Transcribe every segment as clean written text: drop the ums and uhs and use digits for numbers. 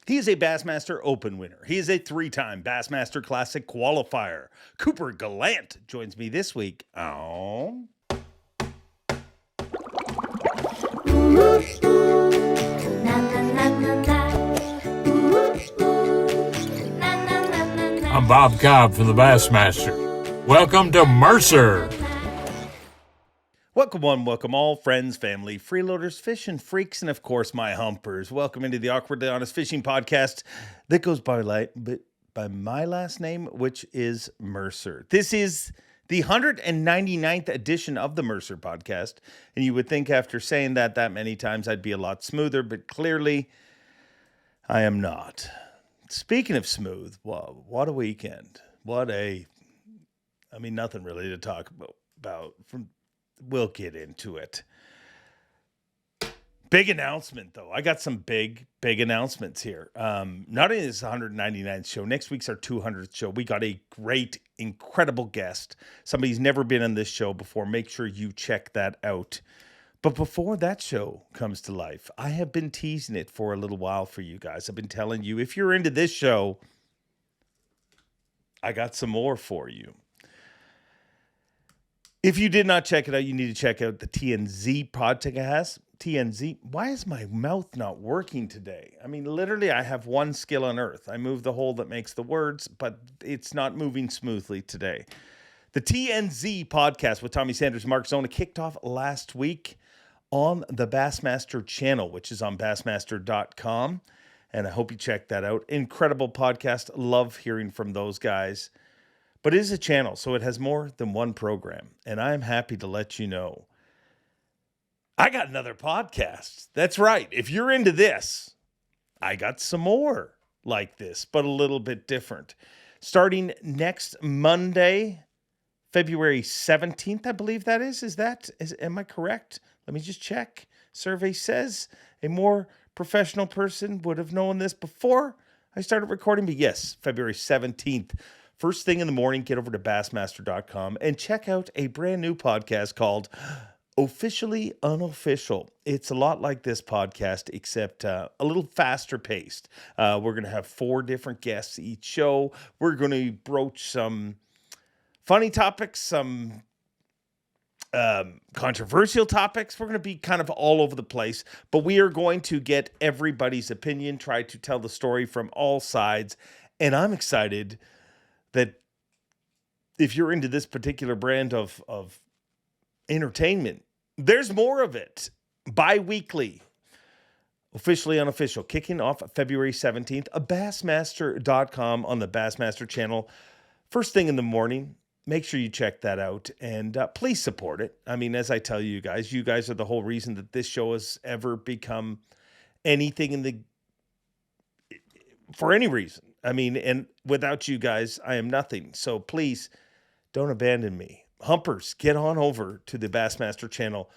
He is a Bassmaster Open winner. He is a 3-time Bassmaster Classic qualifier. Cooper Gallant joins me this week on... I'm Bob Cobb from the Bassmaster. Welcome to Mercer. Welcome one, welcome all, friends, family, freeloaders, fishing freaks, and of course my humpers. Welcome into the Awkwardly Honest Fishing Podcast that goes by my last name, which is Mercer. This is the 199th edition of the Mercer Podcast, and you would think after saying that many times I'd be a lot smoother, but clearly I am not. Speaking of smooth, wow, what a weekend. Nothing really to talk about. We'll get into it. Big announcement, though. I got some big announcements here. Not only is the 199th show, next week's our 200th show. We got a great, incredible guest. Somebody's never been on this show before. Make sure you check that out. But before that show comes to life, I have been teasing it for a little while for you guys. I've been telling you, if you're into this show, I got some more for you. If you did not check it out, you need to check out the TNZ podcast. TNZ. Why is my mouth not working today? Literally, I have one skill on earth. I move the hole that makes the words, but it's not moving smoothly today. The TNZ podcast with Tommy Sanders and Mark Zona kicked off last week on the Bassmaster channel, which is on bassmaster.com. And I hope you check that out. Incredible podcast. Love hearing from those guys. But it is a channel, so it has more than one program. And I'm happy to let you know I got another podcast. That's right. If you're into this, I got some more like this, but a little bit different. Starting next Monday, February 17th, I believe that is. Am I correct? Let me just check. Survey says a more professional person would have known this before I started recording. But yes, February 17th. First thing in the morning, get over to bassmaster.com and check out a brand new podcast called Officially Unofficial. It's a lot like this podcast, except a little faster paced. We're going to have 4 different guests each show. We're going to broach some funny topics, some controversial topics. We're going to be kind of all over the place, but we are going to get everybody's opinion, try to tell the story from all sides. And I'm excited that if you're into this particular brand of entertainment, there's more of it. Bi-weekly, officially unofficial, kicking off February 17th, bassmaster.com on the Bassmaster channel. First thing in the morning, make sure you check that out and please support it. As I tell you guys are the whole reason that this show has ever become anything for any reason. And without you guys, I am nothing. So please don't abandon me. Humpers, get on over to the Bassmaster channel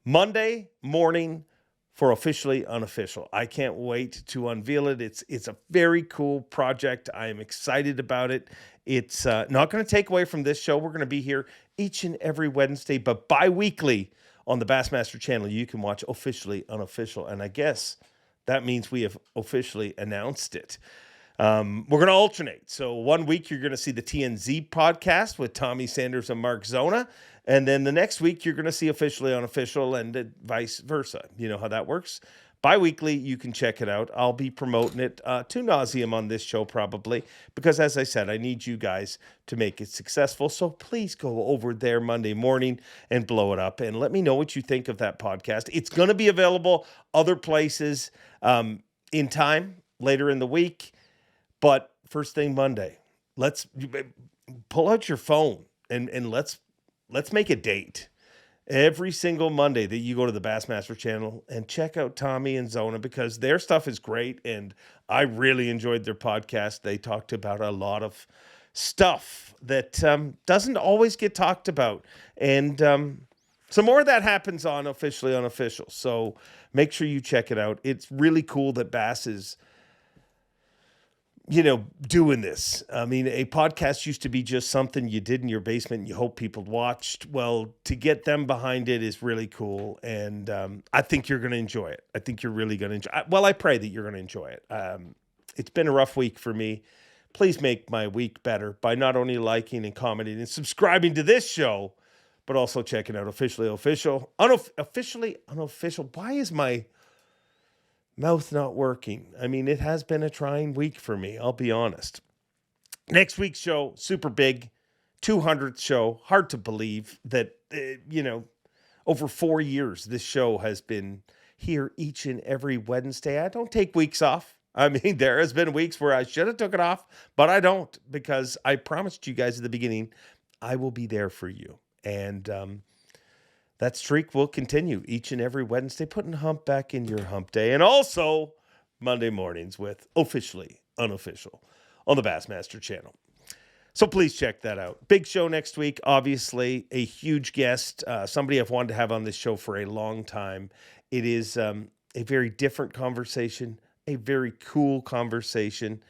Monday morning for Officially Unofficial. I can't wait to unveil it. It's a very cool project. I am excited about it. It's not going to take away from this show. We're going to be here each and every Wednesday, but bi-weekly on the Bassmaster channel, you can watch Officially Unofficial. And I guess that means we have officially announced it. We're going to alternate. So one week you're going to see the TNZ podcast with Tommy Sanders and Mark Zona. And then the next week you're going to see Officially Unofficial and vice versa. You know how that works. Bi-weekly, you can check it out. I'll be promoting it to nauseam on this show probably because, as I said, I need you guys to make it successful. So please go over there Monday morning and blow it up and let me know what you think of that podcast. It's going to be available other places in time later in the week. But first thing Monday, let's pull out your phone and let's make a date. Every single Monday that you go to the Bassmaster channel and check out Tommy and Zona because their stuff is great and I really enjoyed their podcast. They talked about a lot of stuff that doesn't always get talked about. And some more of that happens on Officially Unofficial. So make sure you check it out. It's really cool that Bass is doing this. A podcast used to be just something you did in your basement and you hope people watched. Well, to get them behind it is really cool. And I think you're going to enjoy it. I think you're really going to enjoy it. Well, I pray that you're going to enjoy it. it's been a rough week for me. Please make my week better by not only liking and commenting and subscribing to this show, but also checking out Officially Unofficial. Why is my mouth not working? I mean, it has been a trying week for me, I'll be honest. Next week's show, super big, 200th show. Hard to believe that, over 4 years, this show has been here each and every Wednesday. I don't take weeks off. I mean, there has been weeks where I should have took it off, but I don't, because I promised you guys at the beginning, I will be there for you. And that streak will continue each and every Wednesday, putting hump back in your hump day. And also Monday mornings with Officially Unofficial on the Bassmaster channel. So please check that out. Big show next week. Obviously, a huge guest, somebody I've wanted to have on this show for a long time. It is a very different conversation, a very cool conversation,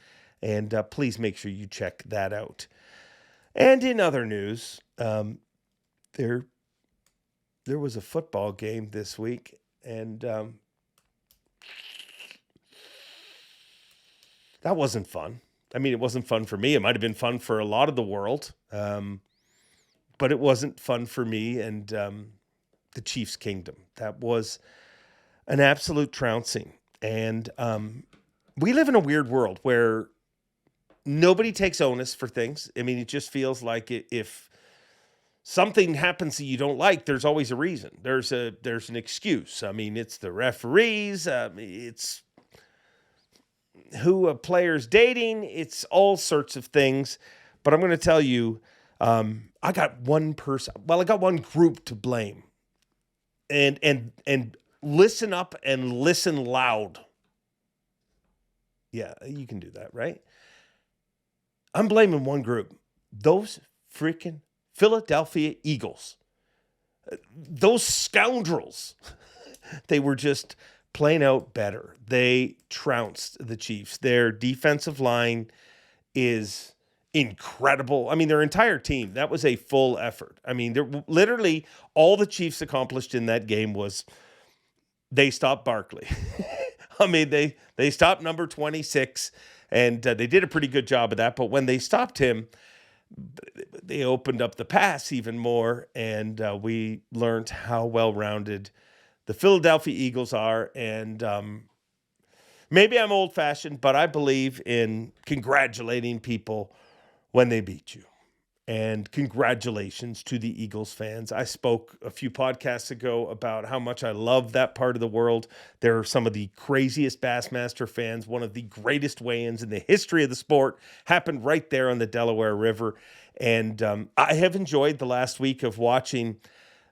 and please make sure you check that out. And in other news, there was a football game this week, and that wasn't fun. I mean, it wasn't fun for me. It might have been fun for a lot of the world, but it wasn't fun for me and the Chiefs' kingdom. That was an absolute trouncing. And we live in a weird world where nobody takes onus for things. I mean, it just feels like if something happens that you don't like, there's always a reason. There's an excuse. I mean, it's the referees. It's who a player's dating. It's all sorts of things. But I'm going to tell you, I got one person. Well, I got one group to blame. And listen up and listen loud. Yeah, you can do that, right? I'm blaming one group. Those freaking Philadelphia Eagles. Those scoundrels. They were just playing out better. They trounced the Chiefs. Their defensive line is incredible. I mean, their entire team, that was a full effort. I mean, literally all the Chiefs accomplished in that game was they stopped Barkley. I mean, they stopped number 26, and they did a pretty good job of that. But when they stopped him, they opened up the pass even more, and we learned how well-rounded the Philadelphia Eagles are. And maybe I'm old-fashioned, but I believe in congratulating people when they beat you. And congratulations to the Eagles fans. I spoke a few podcasts ago about how much I love that part of the world. There are some of the craziest Bassmaster fans. One of the greatest weigh-ins in the history of the sport happened right there on the Delaware River. And I have enjoyed the last week of watching.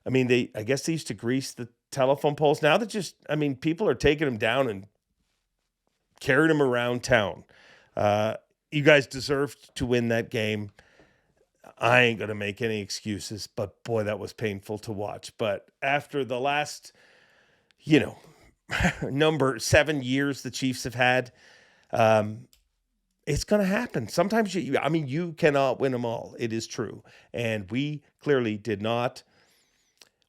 I mean, I guess they used to grease the telephone poles. Now people are taking them down and carrying them around town. You guys deserved to win that game. I ain't going to make any excuses, but boy, that was painful to watch. But after the last, number 7 years the Chiefs have had, it's going to happen. Sometimes you cannot win them all. It is true. And we clearly did not.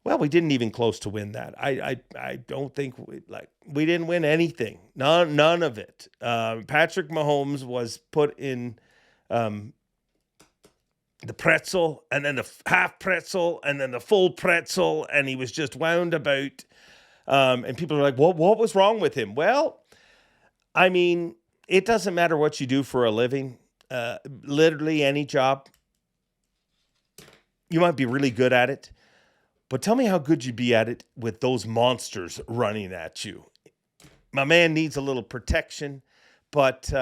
Well, we didn't even close to win that. I don't think we didn't win anything. None of it. Patrick Mahomes was put in, the pretzel, and then the half pretzel, and then the full pretzel, and he was just wound about. And people are like, what was wrong with him? Well, I mean, it doesn't matter what you do for a living. Literally any job. You might be really good at it, but tell me how good you'd be at it with those monsters running at you. My man needs a little protection, but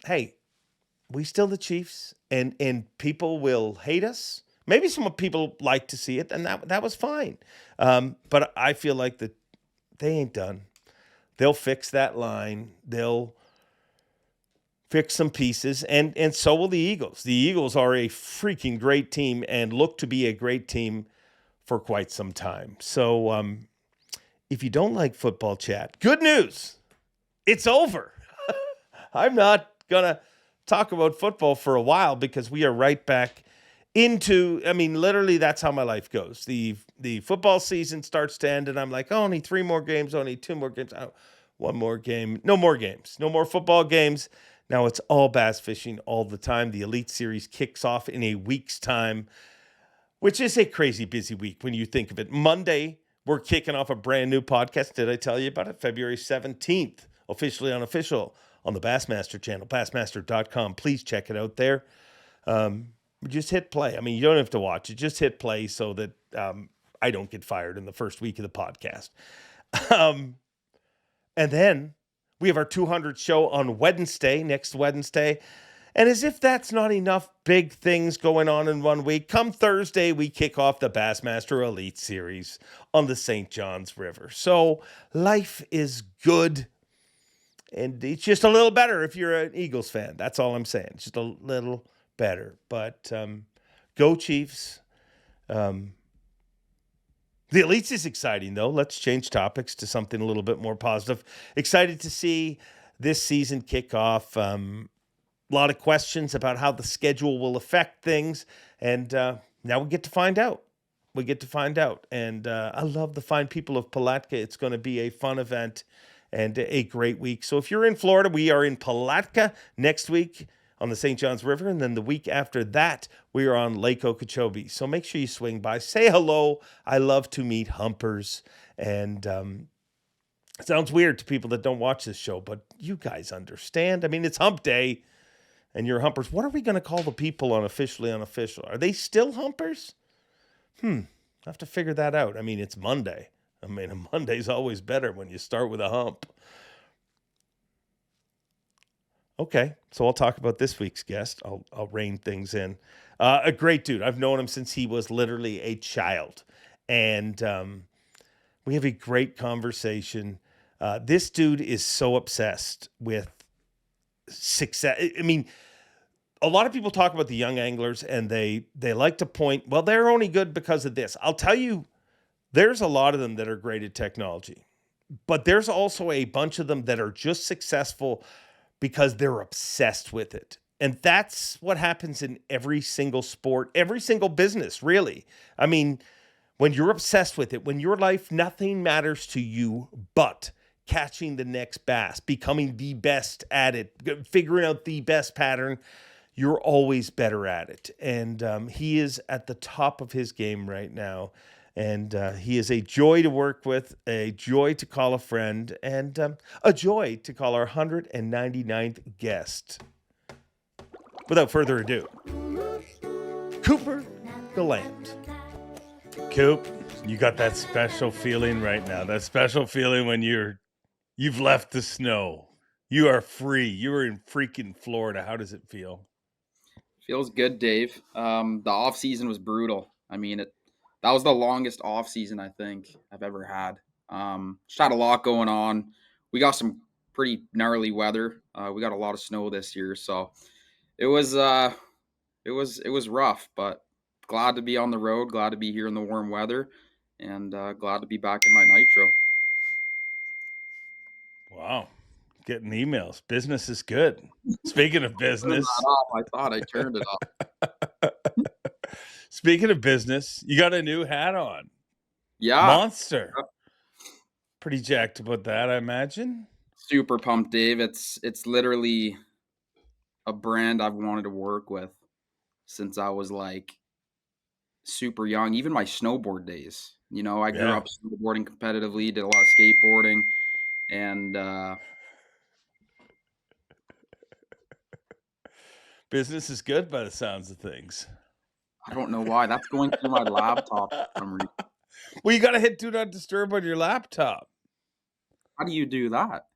hey, we still the Chiefs, and people will hate us. Maybe some people like to see it, and that was fine. But I feel like they ain't done. They'll fix that line. They'll fix some pieces, and so will the Eagles. The Eagles are a freaking great team and look to be a great team for quite some time. So if you don't like football chat, good news. It's over. I'm not going to talk about football for a while because we are right back into, literally that's how my life goes. The football season starts to end and I'm like, only 3 more games, only 2 more games. one more game. No more games. No more football games. Now it's all bass fishing all the time. The Elite Series kicks off in a week's time, which is a crazy busy week when you think of it. Monday, we're kicking off a brand new podcast. Did I tell you about it? February 17th, officially unofficial on the Bassmaster channel, bassmaster.com. Please check it out there. Just hit play. I mean, you don't have to watch it. Just hit play so that I don't get fired in the first week of the podcast. And then we have our 200th show on Wednesday, next Wednesday. And as if that's not enough big things going on in one week, come Thursday, we kick off the Bassmaster Elite Series on the St. Johns River. So life is good. And it's just a little better if you're an Eagles fan. That's all I'm saying. Just a little better. But go Chiefs. The Elites is exciting, though. Let's change topics to something a little bit more positive. Excited to see this season kick off. A lot of questions about how the schedule will affect things. And now we get to find out. And I love the fine people of Palatka. It's going to be a fun event and a great week. So if you're in Florida, we are in Palatka next week on the St. Johns River. And then the week after that, we are on Lake Okeechobee. So make sure you swing by, say hello. I love to meet humpers. And it sounds weird to people that don't watch this show, but you guys understand. I mean, it's hump day and you're humpers. What are we going to call the people on Officially Unofficial? Are they still humpers? I have to figure that out. I mean, it's Monday. I mean, a Monday's always better when you start with a hump. Okay, so I'll talk about this week's guest. I'll rein things in. A great dude. I've known him since he was literally a child. And we have a great conversation. This dude is so obsessed with success. I mean, a lot of people talk about the young anglers and they like to point, well, they're only good because of this. I'll tell you, there's a lot of them that are great at technology. But there's also a bunch of them that are just successful because they're obsessed with it. And that's what happens in every single sport, every single business, really. I mean, when you're obsessed with it, when your life, nothing matters to you but catching the next bass, becoming the best at it, figuring out the best pattern, you're always better at it. And he is at the top of his game right now. And he is a joy to work with, a joy to call a friend, and a joy to call our 199th guest. Without further ado, Cooper Gallant. Coop, you got that special feeling right now. That special feeling when you've left the snow. You are free. You are in freaking Florida. How does it feel? Feels good, Dave. The off season was brutal. I mean, that was the longest off season I think I've ever had. Just had a lot going on. We got some pretty gnarly weather. We got a lot of snow this year, so it was rough. But glad to be on the road. Glad to be here in the warm weather, and glad to be back in my nitro. Wow, getting emails. Business is good. Speaking of business, I thought I turned it off. Speaking of business, you got a new hat on. Yeah. Monster. Pretty jacked about that, I imagine. Super pumped, Dave. It's literally a brand I've wanted to work with since I was like super young, even my snowboard days. You know, I grew up snowboarding competitively, did a lot of skateboarding, and business is good by the sounds of things. I don't know why. That's going through my laptop for some reason. Well, you got to hit Do Not Disturb on your laptop. How do you do that?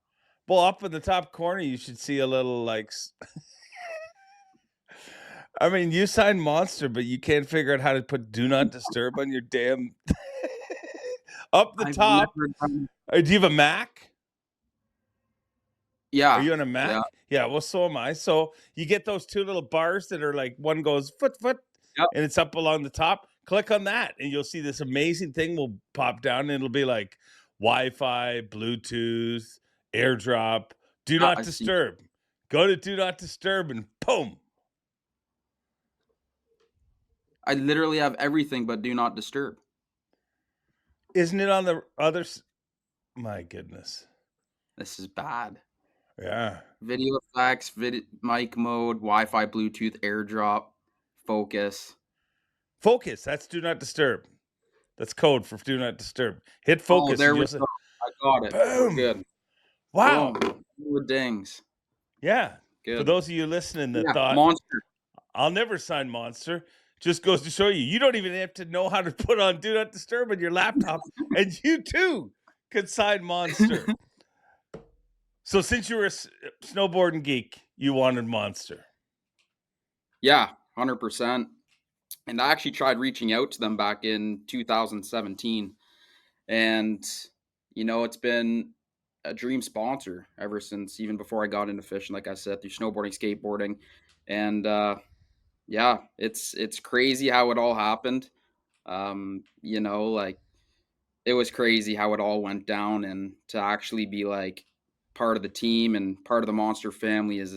Well, up in the top corner, you should see a little like... I mean, you signed Monster, but you can't figure out how to put Do Not Disturb on your damn... Up the top. Do you have a Mac? Yeah. Are you on a Mac? Yeah, well, so am I. So you get those two little bars that are like, one goes foot, yep, and it's up along the top. Click on that, and you'll see this amazing thing will pop down, and it'll be like Wi-Fi, Bluetooth, AirDrop, Do Not Disturb. Go to Do Not Disturb, and boom. I literally have everything but Do Not Disturb. Isn't it on the other? My goodness. This is bad. Yeah. Video effects, mic mode, Wi-Fi, Bluetooth, AirDrop, focus. Focus. That's do not disturb. That's code for do not disturb. Hit Oh, focus and there we you'll say, go. I got it. We're boom. good. Wow. Boom. With dings. Yeah. For Good. those of you listening that Yeah, thought, monster. I'll never sign Monster, just goes to show you, you don't even have to know how to put on do not disturb on your laptop, and you too could sign Monster. So since you were a snowboarding geek, you wanted Monster. Yeah, 100%. And I actually tried reaching out to them back in 2017. And, it's been a dream sponsor ever since, even before I got into fishing, like I said, through snowboarding, skateboarding. And yeah, it's crazy how it all happened. Like it was crazy how it all went down, and to actually be like part of the team and part of the Monster family it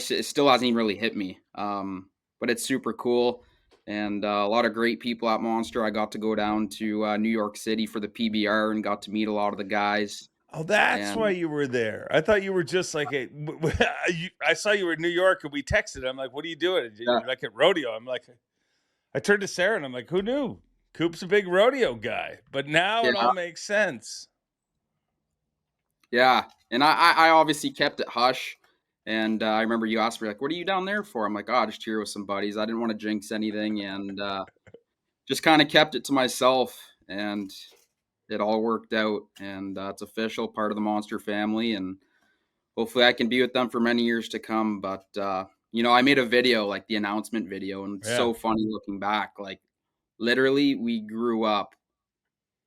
still hasn't even really hit me. But it's super cool, and a lot of great people at Monster. I got to go down to New York City for the PBR and got to meet a lot of the guys. Oh, that's And why you were there. I thought you were just like I saw you were in New York and we texted. I'm like, what are you doing? You're like at rodeo. I'm like, I turned to Sarah and I'm like, who knew? Coop's a big rodeo guy. But now yeah, it all makes sense. yeah, and I obviously kept it hush. And I remember you asked me like, "What are you down there for?" I'm like, "Oh, just here with some buddies." I didn't want to jinx anything, and just kind of kept it to myself. And it all worked out, and it's official, part of the Monster family, and hopefully I can be with them for many years to come. But I made a video, like the announcement video, and it's Yeah. so funny looking back. Like literally, we grew up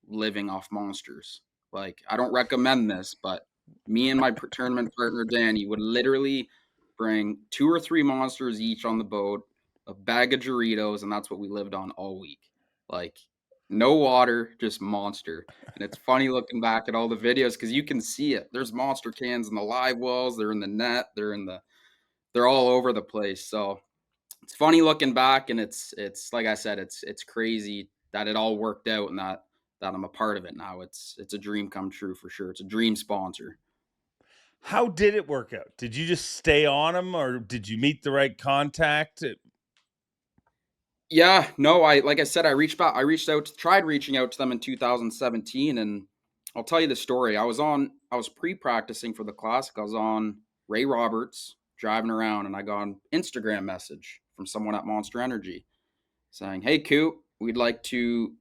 living off monsters. Like I don't recommend this, but me and my tournament partner Danny would literally bring 2 or 3 monsters each on the boat, a bag of Doritos, and that's what we lived on all week. Like no water, just monster. And it's funny looking back at all the videos because you can see it. There's monster cans in the live wells, they're in the net, they're all over the place. So it's funny looking back, and it's like I said, it's crazy that it all worked out and that I'm a part of it now. It's a dream come true for sure. It's a dream sponsor. How did it work out? Did you just stay on them or did you meet the right contact? Yeah, no, like I said, tried reaching out to them in 2017, and I'll tell you the story. I was pre-practicing for the classic. I was on Ray Roberts driving around, and I got an Instagram message from someone at Monster Energy saying, "Hey, Coop, we'd like to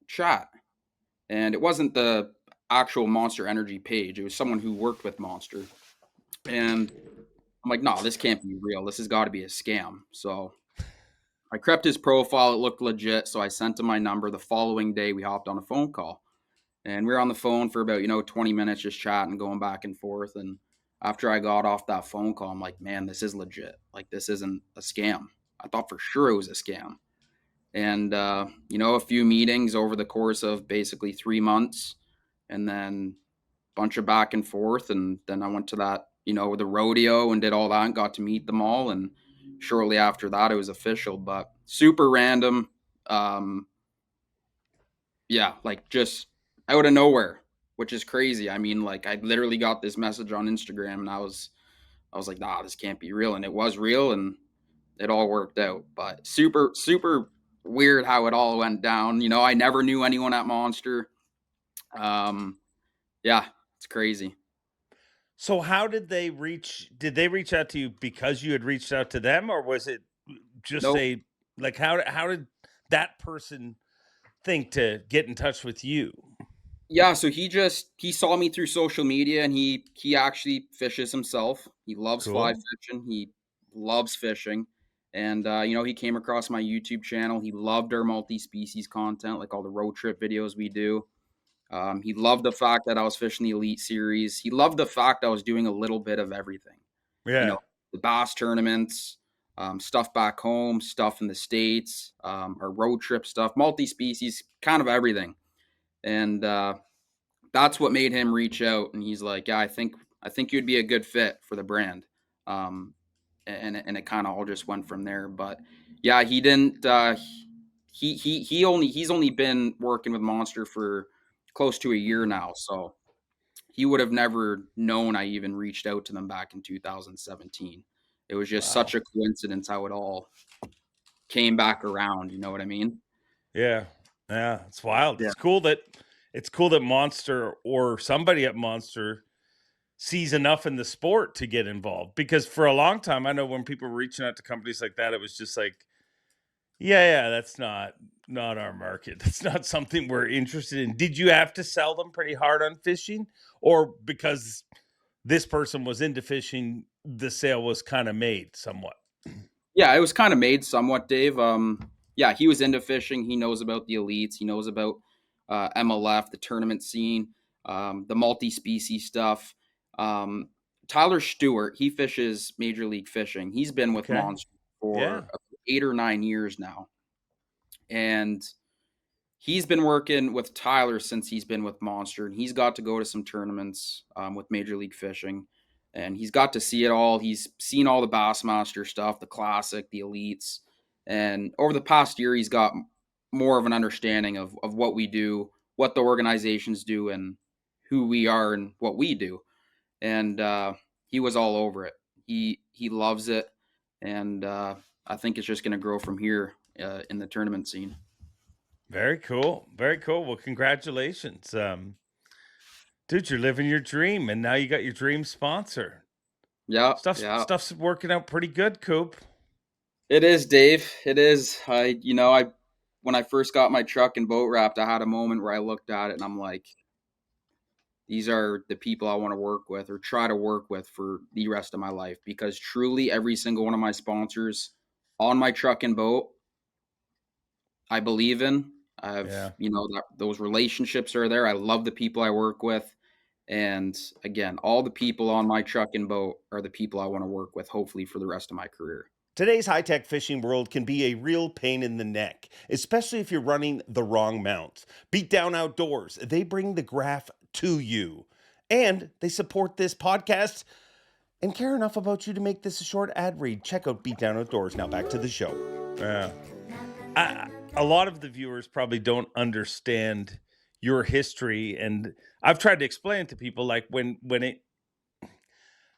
chat." And it wasn't the actual Monster Energy page. It was someone who worked with Monster. And I'm like, no, this can't be real. This has got to be a scam. So I crept his profile. It looked legit. So I sent him my number. The following day, we hopped on a phone call. And we were on the phone for about, 20 minutes just chatting, going back and forth. And after I got off that phone call, I'm like, man, this is legit. Like, this isn't a scam. I thought for sure it was a scam. And, a few meetings over the course of basically 3 months, and then a bunch of back and forth. And then I went to that, the rodeo and did all that and got to meet them all. And shortly after that, it was official, but super random. Yeah, like just out of nowhere, which is crazy. I mean, like I literally got this message on Instagram and I was like, nah, this can't be real. And it was real, and it all worked out. But super, super weird how it all went down. I never knew anyone at Monster. Yeah, it's crazy. So how did they reach out to you because you had reached out to them, or was it just Nope. how did that person think to get in touch with you? Yeah, so he saw me through social media, and he actually fishes himself. He loves fly fishing. He loves fishing. And he came across my YouTube channel. He loved our multi-species content, like all the road trip videos we do. He loved the fact that I was fishing the Elite Series. He loved the fact I was doing a little bit of everything. Yeah. The bass tournaments, stuff back home, stuff in the States, our road trip stuff, multi-species, kind of everything. And that's what made him reach out. And he's like, yeah, I think you'd be a good fit for the brand. And it kind of all just went from there. But yeah, he didn't, he's only been working with Monster for close to a year now. So he would have never known I even reached out to them back in 2017. It was just Wow. such a coincidence how it all came back around. You know what I mean? Yeah. Yeah. It's wild. Yeah. It's cool that Monster or somebody at Monster sees enough in the sport to get involved, because for a long time, I know when people were reaching out to companies like that, it was just like, yeah, that's not our market. That's not something we're interested in. Did you have to sell them pretty hard on fishing, or because this person was into fishing, the sale was kind of made somewhat? Yeah, it was kind of made somewhat, Dave. Yeah, he was into fishing. He knows about the elites. He knows about MLF, the tournament scene, the multi-species stuff. Um, Tyler Stewart, he fishes Major League Fishing. He's been with Okay. Monster for Yeah. 8 or 9 years now, and he's been working with Tyler since he's been with Monster, and he's got to go to some tournaments with Major League Fishing, and he's got to see it all. He's seen all the Bassmaster stuff, the Classic, the Elites, and over the past year, he's got more of an understanding of what we do, what the organizations do, and who we are and what we do. And he was all over it. He loves it, and I think it's just going to grow from here in the tournament scene. Very cool. Very cool. Well, congratulations. Dude, you're living your dream, and now you got your dream sponsor. Yeah, yeah. Stuff's working out pretty good, Coop. It is, Dave. It is. I when I first got my truck and boat wrapped, I had a moment where I looked at it and I'm like, these are the people I want to work with or try to work with for the rest of my life, because truly every single one of my sponsors on my truck and boat, I believe in. Yeah. Those relationships are there. I love the people I work with. And again, all the people on my truck and boat are the people I want to work with, hopefully for the rest of my career. Today's high-tech fishing world can be a real pain in the neck, especially if you're running the wrong mounts. Beat Down Outdoors, they bring the graph to you. And they support this podcast and care enough about you to make this a short ad read. Check out Beat Down Outdoors. Now back to the show. A lot of the viewers probably don't understand your history, and I've tried to explain to people, like,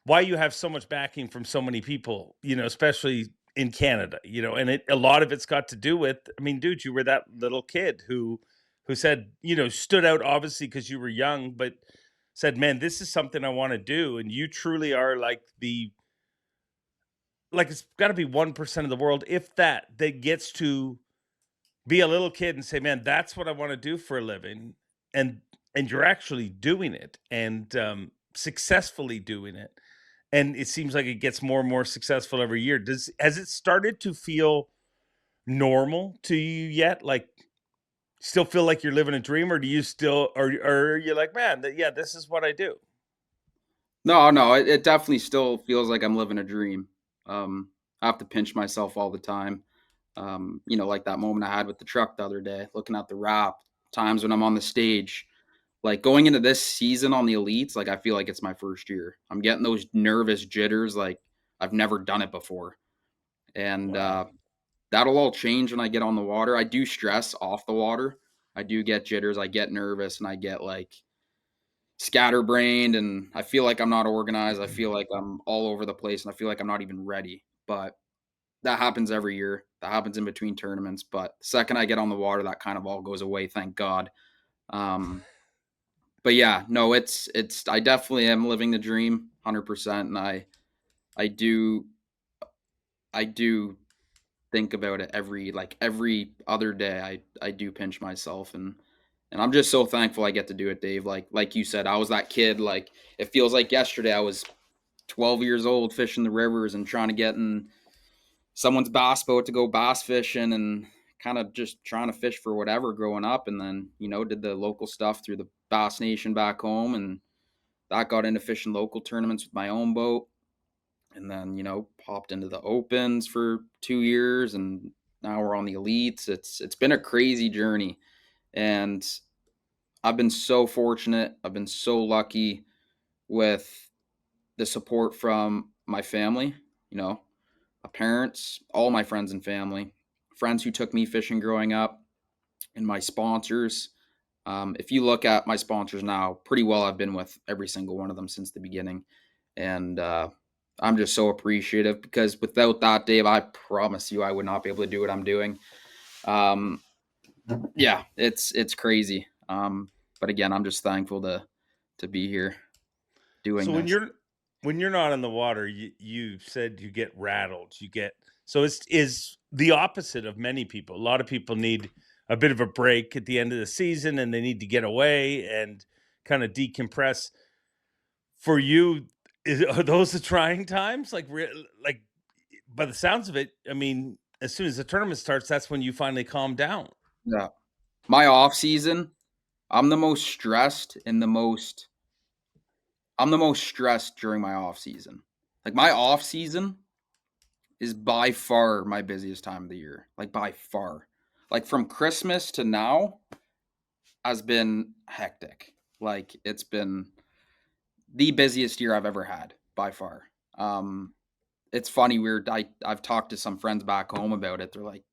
why you have so much backing from so many people, especially in Canada, and a lot of it's got to do with, I mean, dude, you were that little kid who said, stood out obviously because you were young, but said, man, this is something I want to do. And you truly are like it's got to be 1% of the world, if that gets to be a little kid and say, man, that's what I want to do for a living. And you're actually doing it, and successfully doing it. And it seems like it gets more and more successful every year. Has it started to feel normal to you yet? Like, still feel like you're living a dream, or do you still, or are you like, man, yeah, this is what I do? No, it definitely still feels like I'm living a dream. I have to pinch myself all the time. Like that moment I had with the truck the other day, looking at the wrap, times when I'm on the stage, like going into this season on the elites, like I feel like it's my first year. I'm getting those nervous jitters, like I've never done it before. And Wow. that'll all change when I get on the water. I do stress off the water. I do get jitters. I get nervous and I get like scatterbrained, and I feel like I'm not organized. I feel like I'm all over the place and I feel like I'm not even ready. But that happens every year. That happens in between tournaments. But the second I get on the water, that kind of all goes away, thank God. But yeah, no, it's I definitely am living the dream 100%. And I do I do think about it every other day. I do pinch myself, and I'm just so thankful I get to do it, Dave. Like you said, I was that kid. Like it feels like yesterday. I was 12 years old fishing the rivers and trying to get in someone's bass boat to go bass fishing, and kind of just trying to fish for whatever growing up. And then, did the local stuff through the Bass Nation back home, and that got into fishing local tournaments with my own boat. And then, popped into the opens for 2 years, and now we're on the elites. It's been a crazy journey, and I've been so fortunate. I've been so lucky with the support from my family, my parents, all my friends and family, friends who took me fishing growing up, and my sponsors. If you look at my sponsors now, pretty well I've been with every single one of them since the beginning. And I'm just so appreciative, because without that, Dave, I promise you I would not be able to do what I'm doing. Yeah, it's crazy. But again, I'm just thankful to be here doing So when this. you're not in the water, you said you get rattled. So it's is the opposite of many people. A lot of people need a bit of a break at the end of the season, and they need to get away and kind of decompress. For you, are those the trying times? Like by the sounds of it, I mean, as soon as the tournament starts, that's when you finally calm down. Yeah. My off season, I'm the most stressed and I'm the most stressed during my off season. Like my off season is by far my busiest time of the year. Like by far. Like from Christmas to now has been hectic. Like it's been the busiest year I've ever had by far. It's funny. I've talked to some friends back home about it. They're like,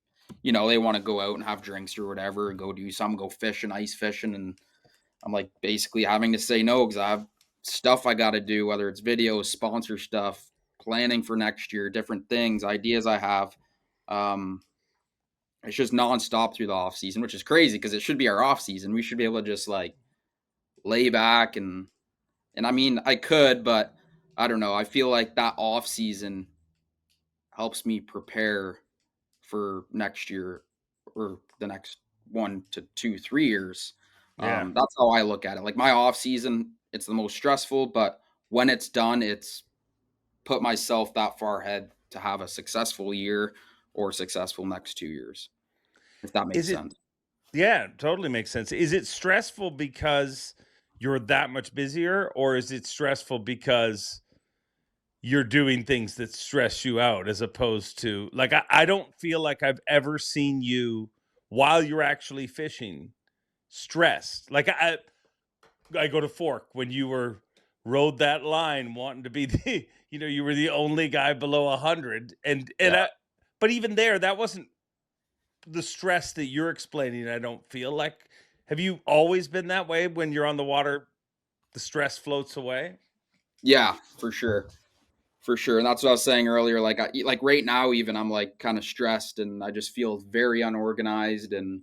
they want to go out and have drinks or whatever, and go do some, go fishing, ice fishing, and I'm like basically having to say no because I have stuff I got to do, whether it's videos, sponsor stuff, planning for next year, different things, ideas I have. Um, it's just nonstop through the off season, which is crazy because it should be our off season. We should be able to just like lay back and I mean I could, but I don't know. I feel like that off season helps me prepare for next year or the next 1 to 2, 3 years. Yeah. That's how I look at it. Like my off season, it's the most stressful, but when it's done, it's put myself that far ahead to have a successful year or successful next 2 years, if that makes Is it sense. Yeah, totally makes sense. Is it stressful because you're that much busier, or is it stressful because you're doing things that stress you out as opposed to like I don't feel like I've ever seen you while you're actually fishing stressed. Like I go to Fork when you were rode that line wanting to be the you were the only guy below 100 Yeah. but even there that wasn't the stress that you're explaining. I don't feel like. Have you always been that way when you're on the water? The stress floats away. Yeah, for sure. For sure. And that's what I was saying earlier. Like right now, even I'm like kind of stressed and I just feel very unorganized. And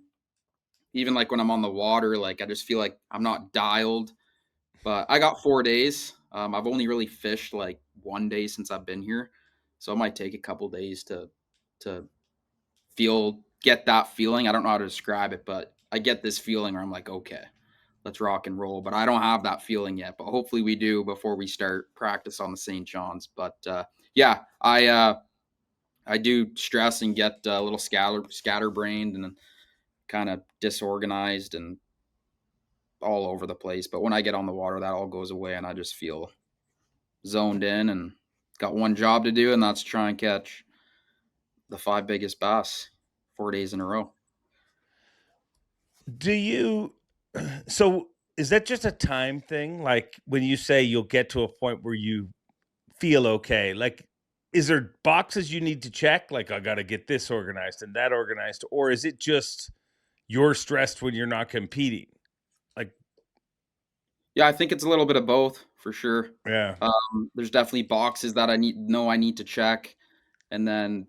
even like when I'm on the water, like I just feel like I'm not dialed. But I got 4 days. I've only really fished like 1 day since I've been here, so it might take a couple days to get that feeling. I don't know how to describe it, but I get this feeling where I'm like, okay, let's rock and roll. But I don't have that feeling yet. But hopefully we do before we start practice on the St. John's. But yeah, I do stress and get a little scatterbrained and kind of disorganized and all over the place. But when I get on the water, that all goes away, and I just feel zoned in and got one job to do, and that's try and catch the 5 biggest bass 4 days in a row. Do you? So is that just a time thing? Like when you say you'll get to a point where you feel okay, like is there boxes you need to check? Like I got to get this organized and that organized, or is it just you're stressed when you're not competing? Like Yeah, I think it's a little bit of both for sure. yeah, There's definitely boxes that I need to check, and then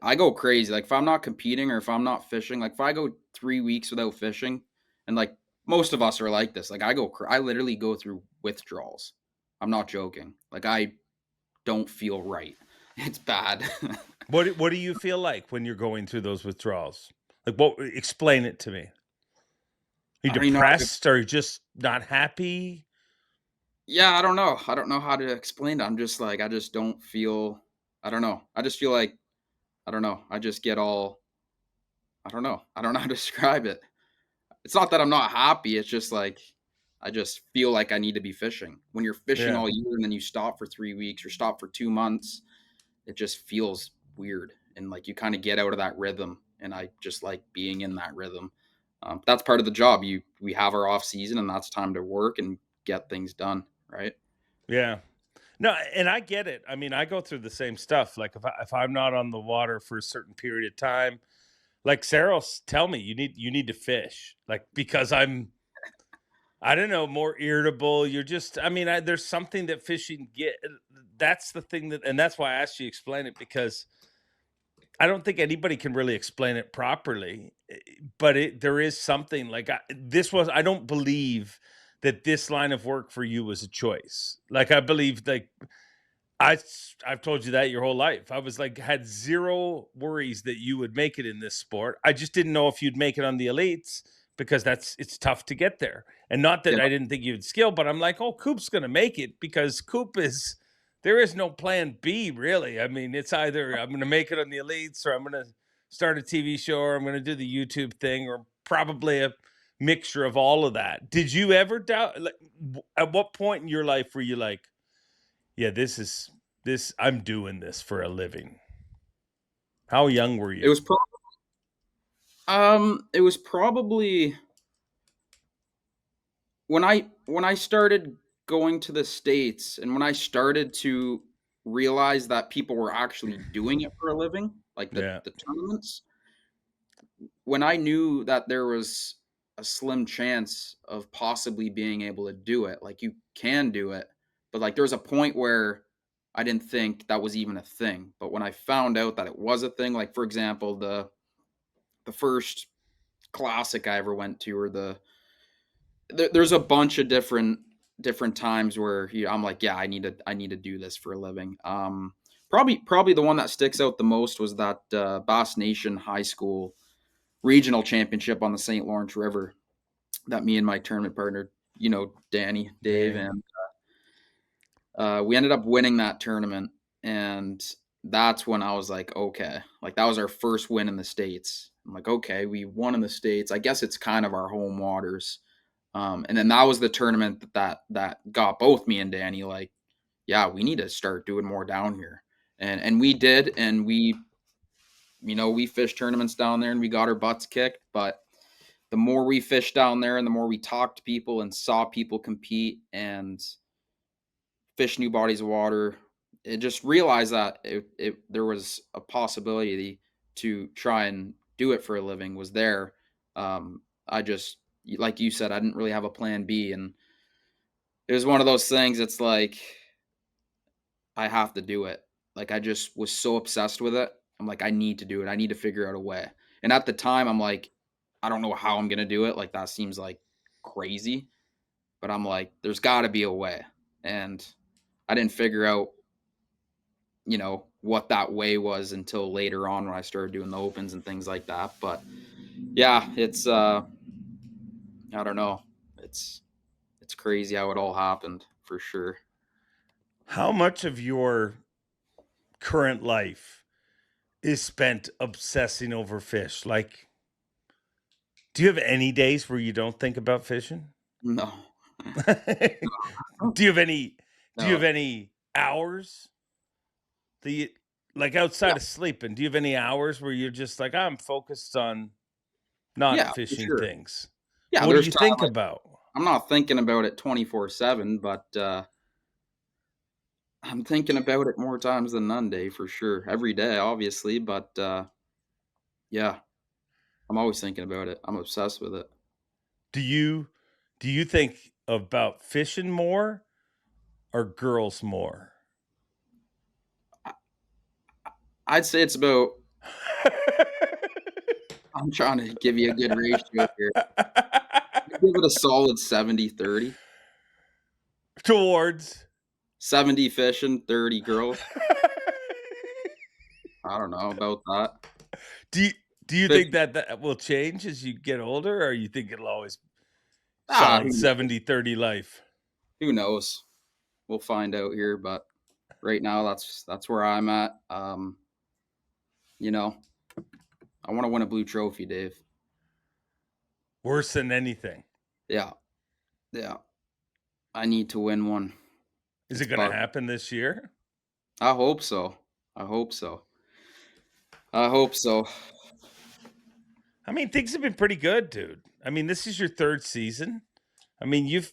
I go crazy. Like if I'm not competing or if I'm not fishing, like if I go 3 weeks without fishing, and like most of us are like this, like I literally go through withdrawals. I'm not joking. Like I don't feel right. It's bad. what do you feel like when you're going through those withdrawals? Like what? Explain it to me. Are you I don't even know how to. depressed? Are you just not happy? Yeah, I don't know. I don't know how to explain it. I'm just like I just don't feel. I don't know. I just feel like I don't know. I just get all. I don't know. I don't know how to describe it. It's not that I'm not happy. It's just like I just feel like I need to be fishing. When you're fishing Yeah. all year and then you stop for 3 weeks or stop for 2 months, it just feels weird. And like you kind of get out of that rhythm. And I just like being in that rhythm. That's part of the job. We have our off season, and that's time to work and get things done. Right. Yeah. No, and I get it. I mean, I go through the same stuff. Like if I'm not on the water for a certain period of time, like Saros, tell me you need to fish, like, because I don't know, more irritable. You're just, I mean, there's something that fishing that's the thing and that's why I asked you to explain it, because I don't think anybody can really explain it properly, but there is something like I don't believe that this line of work for you was a choice. Like, I believe, like, I've told you that your whole life. I was like, had zero worries that you would make it in this sport. I just didn't know if you'd make it on the elites, because it's tough to get there. And not that Yeah. I didn't think you'd skill, but I'm like, oh, Coop's going to make it, because there is no plan B, really. I mean, it's either I'm going to make it on the elites, or I'm going to start a TV show, or I'm going to do the YouTube thing, or probably a mixture of all of that. Did you ever doubt, like, at what point in your life were you like, yeah, I'm doing this for a living? How young were you? It was probably when I started going to the States, and when I started to realize that people were actually doing it for a living, like Yeah. the tournaments, when I knew that there was a slim chance of possibly being able to do it, like, you can do it, but like there was a point where I didn't think that was even a thing. But when I found out that it was a thing, like, for example, the first classic I ever went to, or there's a bunch of different times where I'm like, yeah, I need to do this for a living. Probably the one that sticks out the most was that Bass Nation High School regional championship on the St. Lawrence River that me and my tournament partner, Danny, Dave, and we ended up winning that tournament. And that's when I was like, okay, like, that was our first win in the States. I'm like, okay, we won in the States. I guess it's kind of our home waters. And then that was the tournament that got both me and Danny like, yeah, we need to start doing more down here. And we did, and we fished tournaments down there, and we got our butts kicked. But the more we fished down there, and the more we talked to people and saw people compete and fish new bodies of water, it just realized that there was a possibility to try and do it for a living was there. I just, like you said, I didn't really have a plan B, and it was one of those things. It's like, I have to do it. Like, I just was so obsessed with it. I'm like, I need to do it. I need to figure out a way. And at the time, I'm like, I don't know how I'm going to do it. Like, that seems like crazy, but I'm like, there's got to be a way. And I didn't figure out, what that way was until later on, when I started doing the opens and things like that. But yeah, it's, I don't know. It's crazy how it all happened, for sure. How much of your current life is spent obsessing over fish? Like, do you have any days where you don't think about fishing? No. Do you have any No. hours like, outside of sleeping? Do you have any hours where you're just like, I'm focused on not Yeah, for fishing sure. things? Yeah, What do there's you time, think like, about? I'm not thinking about it 24/7, but I'm thinking about it more times than none, day, for sure. Every day, obviously, but yeah, I'm always thinking about it. I'm obsessed with it. Do you think about fishing more or girls more? I'd say it's about, I'm trying to give you a good ratio here. I'd give it a solid 70-30. Towards 70 fishing, 30 girls. I don't know about that. do you, do you think Fishing, that will change as you get older, or you think it'll always ah, solid 70-30 life? who knows? We'll find out here, but right now that's where I'm at. You know, I want to win a blue trophy, Dave. Worse than anything. Yeah. Yeah. I need to win one. Is It's it going to about, happen this year? I hope so. I hope so. I hope so. I mean, things have been pretty good, dude. I mean, this is your third season. I mean, you've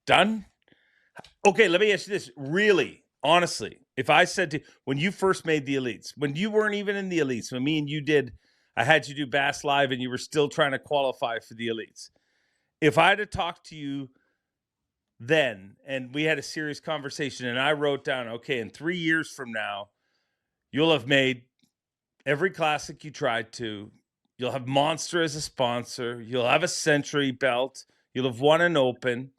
done okay. Let me ask you this: really, honestly, if I said to when you first made the elites, when you weren't even in the elites, when me and you did I had you do Bass Live and you were still trying to qualify for the elites. If I had to talk to you then and we had a serious conversation and I wrote down, okay, in 3 years from now, you'll have made every classic you tried to. You'll have Monster as a sponsor. You'll have a Century belt. You'll have won an Open.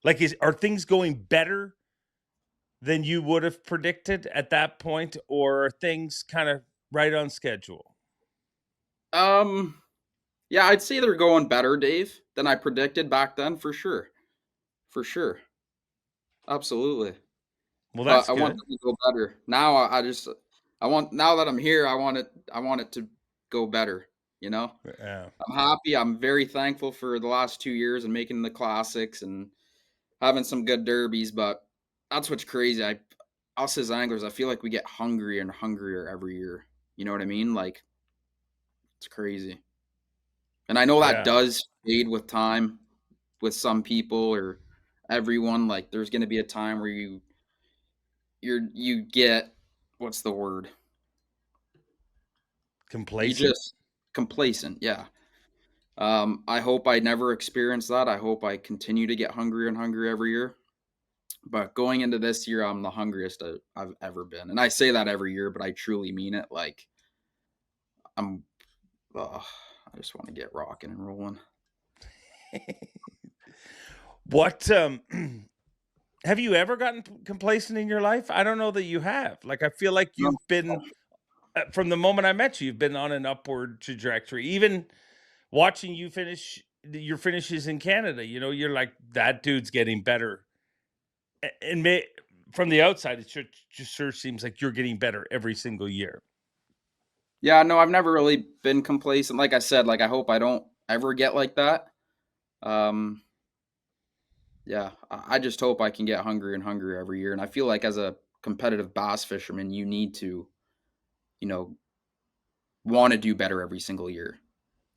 Like, are things going better than you would have predicted at that point, or are things kind of right on schedule? Yeah, I'd say they're going better, Dave, than I predicted back then, for sure. For sure. Absolutely. Well, But that's I want good. them to go better. Now I want, now that I'm here, I want it to go better, you know? Yeah. I'm happy. I'm very thankful for the last 2 years and making the classics and having some good derbies, but that's what's crazy. Us as anglers, I feel like we get hungrier and hungrier every year. You know what I mean? Like, it's crazy. And I know that Yeah. does fade with time with some people or everyone. Like, there's going to be a time where you get, what's the word? You Complacent? just complacent. Yeah. I hope I never experience that. I hope I continue to get hungrier and hungrier every year. But going into this year, I'm the hungriest I've ever been. And I say that every year, but I truly mean it. Like, I'm, I just want to get rocking and rolling. What have you ever gotten complacent in your life? I don't know that you have. Like, I feel like No. you've been from the moment I met you, you've been on an upward trajectory. Even watching you finish your finishes in Canada, you're like, that dude's getting better. And from the outside, it just sure seems like you're getting better every single year. Yeah, no, I've never really been complacent. Like I said, like I hope I don't ever get like that. Um, yeah, I just hope I can get hungrier and hungrier every year. And I feel like as a competitive bass fisherman, you need to, you know, want to do better every single year.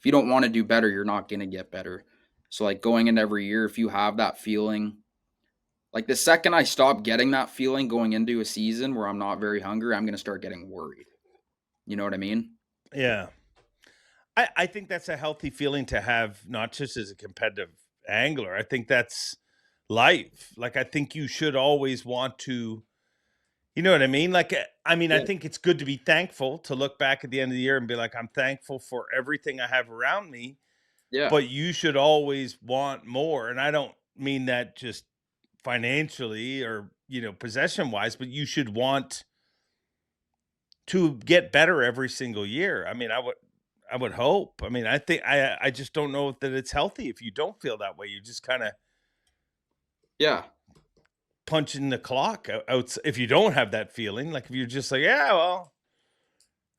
If you don't want to do better, you're not going to get better. So like going in every year, if you have that feeling, like the second I stop getting that feeling going into a season where I'm not very hungry, I'm going to start getting worried. You know what I mean? Yeah. I think that's a healthy feeling to have, not just as a competitive angler. I think that's life. Like, I think you should always want to, you know what I mean? Like, I Yeah. think it's good to be thankful, to look back at the end of the year and be like, I'm thankful for everything I have around me, Yeah. but you should always want more. And I don't mean that just financially or, possession wise, but you should want to get better every single year. I would hope. I think I just don't know that it's healthy if you don't feel that way. You just kind of Yeah. punching the clock out. If you don't have that feeling, like if you're just like, yeah, well,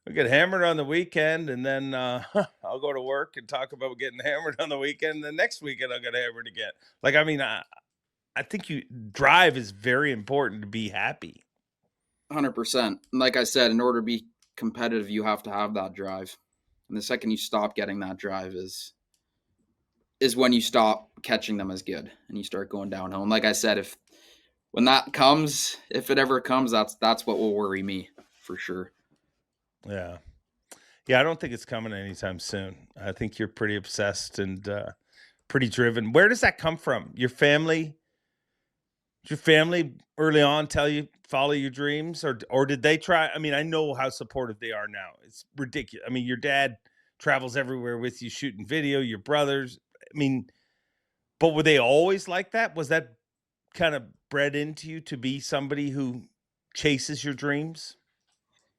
we get hammered on the weekend, and then I'll go to work and talk about getting hammered on the weekend. And the next weekend I'll get hammered again. Like, I think drive is very important to be happy. 100%. Like I said, in order to be competitive, you have to have that drive. And the second you stop getting that drive is when you stop catching them as good and you start going downhill. And like I said, if when that comes, if it ever comes, that's what will worry me for sure. Yeah. Yeah, I don't think it's coming anytime soon. I think you're pretty obsessed and pretty driven. Where does that come from? Your family? Did your family early on tell you follow your dreams, or did they try? I know how supportive they are now. It's ridiculous. Your dad travels everywhere with you, shooting video. Your brothers. But were they always like that? Was that kind of bred into you to be somebody who chases your dreams?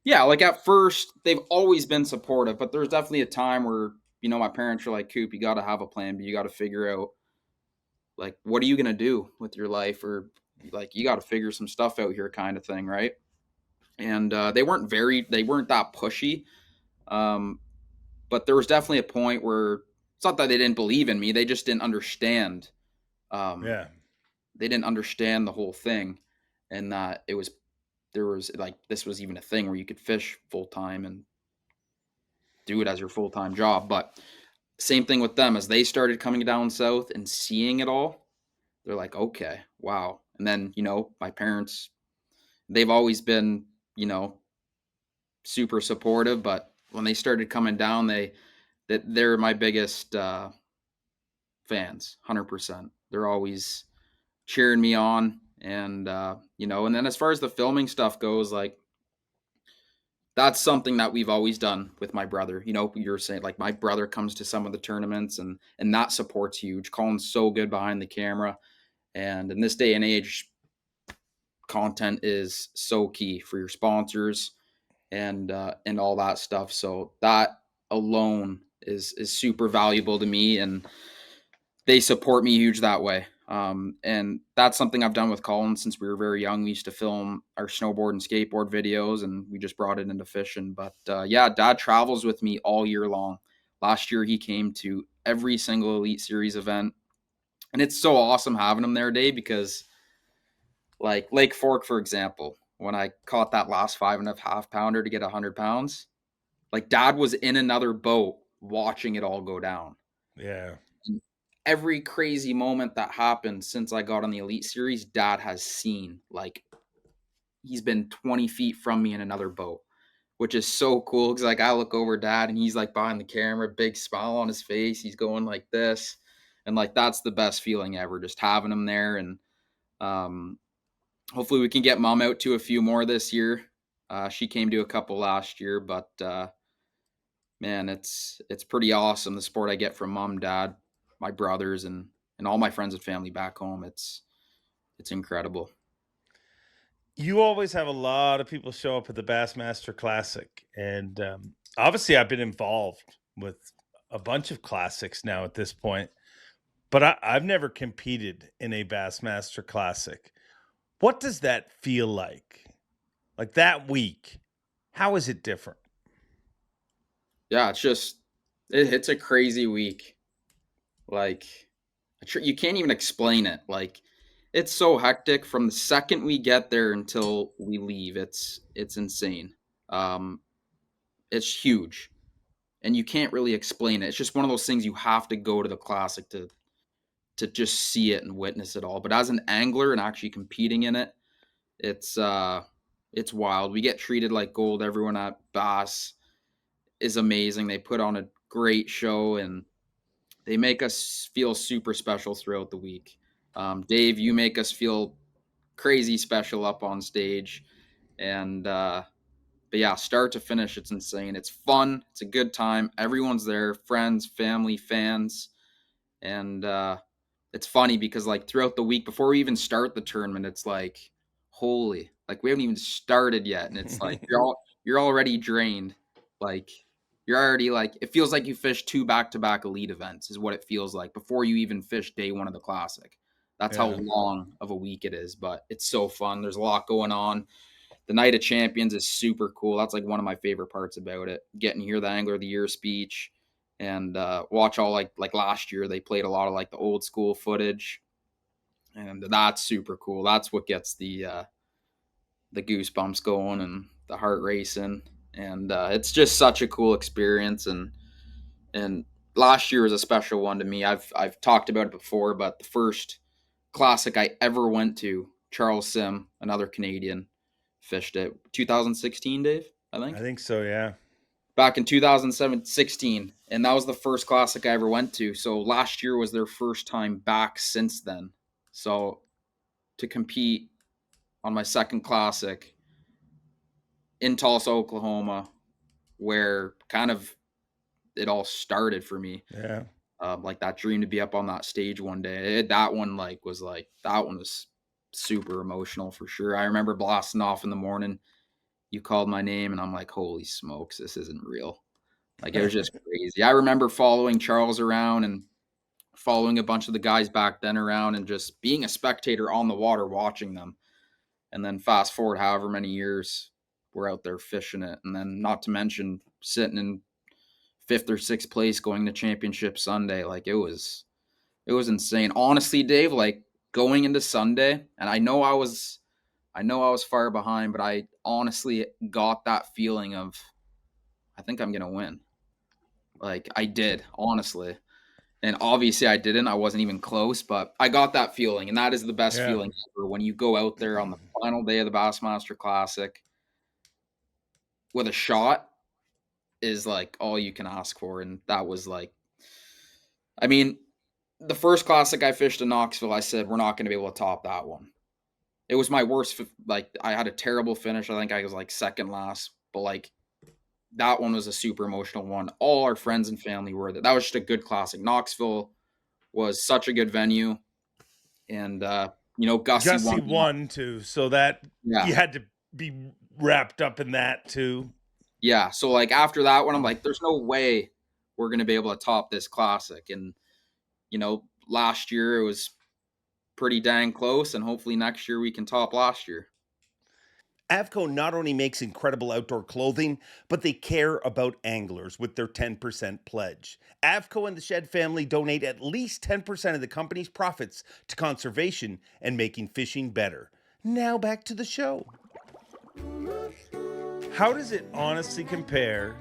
Yeah, like at first, they've always been supportive, but there's definitely a time where, my parents are like, Coop, you got to have a plan, but you got to figure out, like, what are you going to do with your life? Or, like, you got to figure some stuff out here, kind of thing, right? And they weren't that pushy. Um, but there was definitely a point where it's not that they didn't believe in me, they just didn't understand. Um, Yeah. they didn't understand the whole thing, and that there was like this was even a thing where you could fish full time and do it as your full time job. But same thing with them as they started coming down south and seeing it all. They're like, okay, wow. And then my parents, they've always been super supportive, but when they started coming down, they're my biggest fans, 100%. They're always cheering me on. And, and then as far as the filming stuff goes, like, that's something that we've always done with my brother. You're saying, like, my brother comes to some of the tournaments, and that support's huge. Colin's so good behind the camera. And in this day and age, content is so key for your sponsors and all that stuff. So that alone is super valuable to me, and they support me huge that way. And that's something I've done with Colin since we were very young. We used to film our snowboard and skateboard videos, and we just brought it into fishing. But Dad travels with me all year long. Last year, he came to every single Elite Series event. And it's so awesome having him there, Dave, because like Lake Fork, for example, when I caught that last 5.5 pounder to get 100 pounds, like, Dad was in another boat watching it all go down. Yeah. Every crazy moment that happened since I got on the Elite Series, Dad has seen. Like, he's been 20 feet from me in another boat, which is so cool because, like, I look over Dad and he's like behind the camera, big smile on his face. He's going like this. And, like, that's the best feeling ever, just having him there. And hopefully we can get Mom out to a few more this year. She came to a couple last year, but man, it's pretty awesome, the support I get from Mom, Dad, my brothers, and all my friends and family back home. It's incredible. You always have a lot of people show up at the Bassmaster Classic, and obviously I've been involved with a bunch of classics now at this point, but I've never competed in a Bassmaster Classic. What does that feel like? Like, that week, how is it different? Yeah, it's a crazy week. Like, you can't even explain it. Like, it's so hectic from the second we get there until we leave. It's insane. It's huge, and you can't really explain it. It's just one of those things you have to go to the Classic to just see it and witness it all. But as an angler and actually competing in it, it's wild. We get treated like gold. Everyone at Bass is amazing. They put on a great show, and they make us feel super special throughout the week. Dave, you make us feel crazy special up on stage. And but yeah, start to finish, it's insane. It's fun. It's a good time. Everyone's there, friends, family, fans. And it's funny because, like, throughout the week before we even start the tournament, it's like, holy, like, we haven't even started yet. And it's like, you're already drained. Like, you're already, like, it feels like you fished 2 back-to-back elite events is what it feels like before you even fish day one of the Classic. That's how long of a week it is, but it's so fun. There's a lot going on. The Night of Champions is super cool. That's, like, one of my favorite parts about it. Getting to hear the Angler of the Year speech and watch all, like last year, they played a lot of, like, the old school footage. And that's super cool. That's what gets the goosebumps going and the heart racing. And it's just such a cool experience. And last year was a special one to me. I've talked about it before, but the first Classic I ever went to, Charles Sim, another Canadian, fished it. 2016, Dave, I think. I think so, yeah. Back in 2016, and that was the first Classic I ever went to. So last year was their first time back since then. So to compete on my second Classic in Tulsa, Oklahoma, where kind of it all started for me. Yeah. Like, that dream to be up on that stage one day. That one was super emotional for sure. I remember blasting off in the morning. You called my name, and I'm like, holy smokes, this isn't real. Like, it was just crazy. I remember following Charles around and following a bunch of the guys back then around and just being a spectator on the water watching them. And then fast forward however many years, we're out there fishing it. And then, not to mention, sitting in 5th or 6th place going to Championship Sunday. Like, it was insane. Honestly, Dave, like, going into Sunday, and I know I was far behind, but I honestly got that feeling of, I think I'm going to win. Like, I did, honestly. And obviously I didn't. I wasn't even close, but I got that feeling, and that is the best feeling ever when you go out there on the final day of the Bassmaster Classic with a shot. is like all you can ask for. And that was like, I mean, the first classic I fished in Knoxville, I said, we're not going to be able to top that one. It was my worst. Like, I had a terrible finish. I think I was like second last, but like that one was a super emotional one. All our friends and family were there. That was just a good classic. Knoxville was such a good venue. And, Gussie won too. So that Yeah. you had to be wrapped up in that too. Yeah. So like after that one, I'm like, there's no way we're going to be able to top this classic. And, last year it was pretty dang close, and hopefully next year we can top last year. Avco not only makes incredible outdoor clothing, but they care about anglers with their 10% pledge. Avco and the Shed family donate at least 10% of the company's profits to conservation and making fishing better. Now back to the show. How does it honestly compare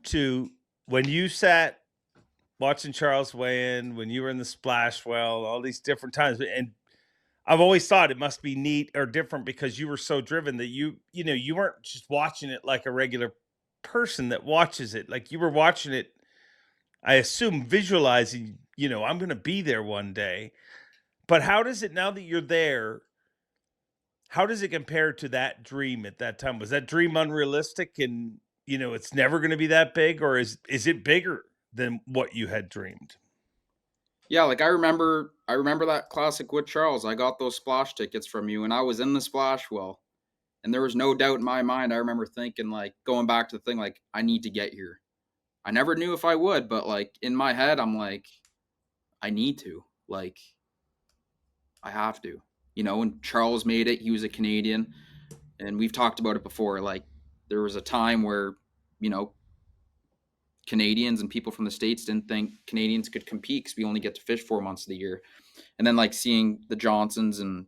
to when you sat watching Charles weigh in, when you were in the splash well, all these different times? And I've always thought it must be neat or different because you were so driven that you weren't just watching it like a regular person that watches it. Like you were watching it, I assume, visualizing, I'm going to be there one day. But how does it, now that you're there, how does it compare to that dream at that time? Was that dream unrealistic and, it's never going to be that big, or is it bigger than what you had dreamed? Yeah, like I remember that classic with Charles. I got those splash tickets from you, and I was in the splash well, and there was no doubt in my mind. I remember thinking, like, going back to the thing, like, I need to get here. I never knew if I would, but like in my head, I'm like, I need to, like, I have to, when Charles made it, he was a Canadian, and we've talked about it before. Like, there was a time where, Canadians and people from the States didn't think Canadians could compete because we only get to fish 4 months of the year. And then like seeing the Johnsons and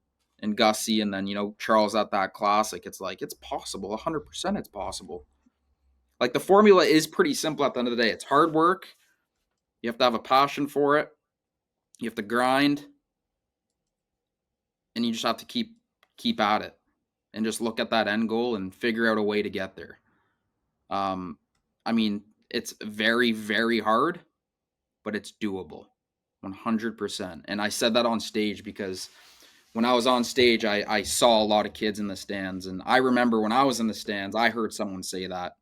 Gussie and then, Charles at that classic, it's like, it's possible. 100% it's possible. Like the formula is pretty simple at the end of the day. It's hard work. You have to have a passion for it. You have to grind. And you just have to keep at it and just look at that end goal and figure out a way to get there. It's very, very hard, but it's doable, 100%. And I said that on stage because when I was on stage, I saw a lot of kids in the stands. And I remember when I was in the stands, I heard someone say that.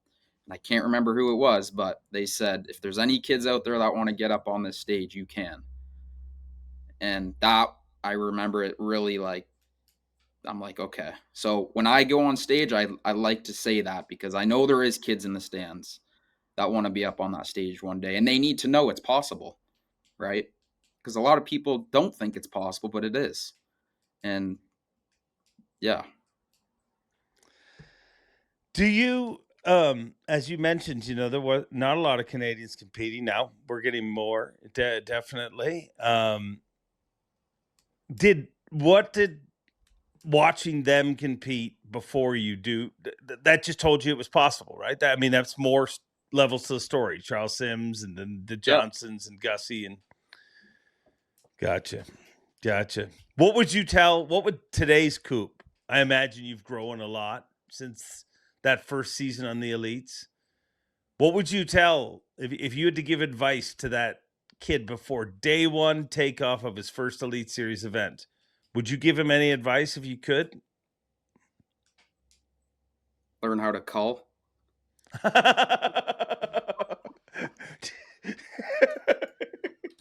And I can't remember who it was, but they said, if there's any kids out there that want to get up on this stage, you can. And that, I remember it really like, I'm like, okay. So when I go on stage, I like to say that because I know there is kids in the stands that want to be up on that stage one day, and they need to know it's possible, right? Because a lot of people don't think it's possible, but it is. And yeah. Do you, as you mentioned, there was not a lot of Canadians competing. Now we're getting more, definitely. Did watching them compete before you do that just told you it was possible, right? That's more levels to the story. Charles Sims and then the Johnsons and Gussie and gotcha. What would today's Coop? I imagine you've grown a lot since that first season on the Elites. What would you tell if you had to give advice to that kid before day one takeoff of his first Elite Series event? Would you give him any advice if you could? Learn how to cull.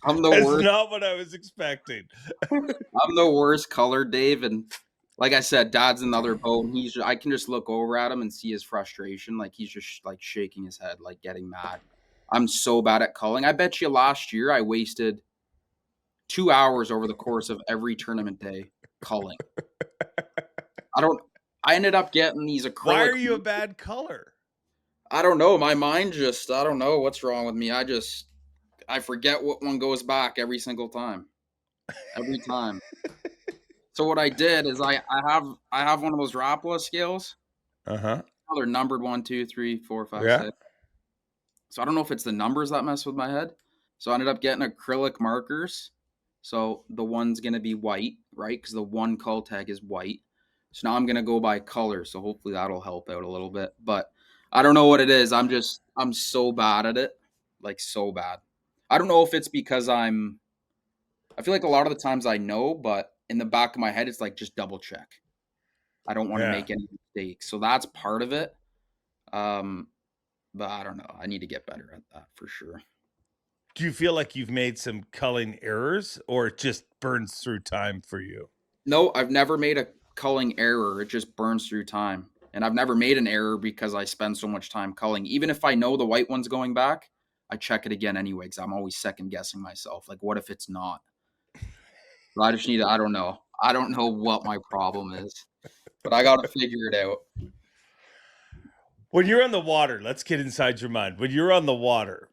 I'm the worst. That's not what I was expecting. I'm the worst color, Dave. And like I said, Dad's in the other boat. And I can just look over at him and see his frustration. Like he's just like shaking his head, like getting mad. I'm so bad at culling. I bet you last year I wasted 2 hours over the course of every tournament day culling. I ended up getting these acrylic. Why are you a bad color? I don't know. My mind just, I don't know what's wrong with me. I forget what one goes back every single time. Every time. So what I did is I have one of those Rapala scales. Uh-huh. They're numbered 1, 2, 3, 4, 5, 6. So I don't know if it's the numbers that mess with my head. So I ended up getting acrylic markers. So the one's going to be white, right? Because the one cull tag is white. So now I'm going to go by color. So hopefully that'll help out a little bit. But I don't know what it is. I'm so bad at it. Like so bad. I don't know if it's because I feel like a lot of the times I know, but in the back of my head, it's like just double check. I don't want to Yeah. make any mistakes. So that's part of it. But I don't know. I need to get better at that for sure. Do you feel like you've made some culling errors, or it just burns through time for you? No, I've never made a culling error. It just burns through time. And I've never made an error because I spend so much time culling. Even if I know the white one's going back, I check it again anyway because I'm always second guessing myself. Like, what if it's not? But I just need to, I don't know. I don't know what my problem is, but I got to figure it out. When you're on the water, let's get inside your mind. When you're on the water,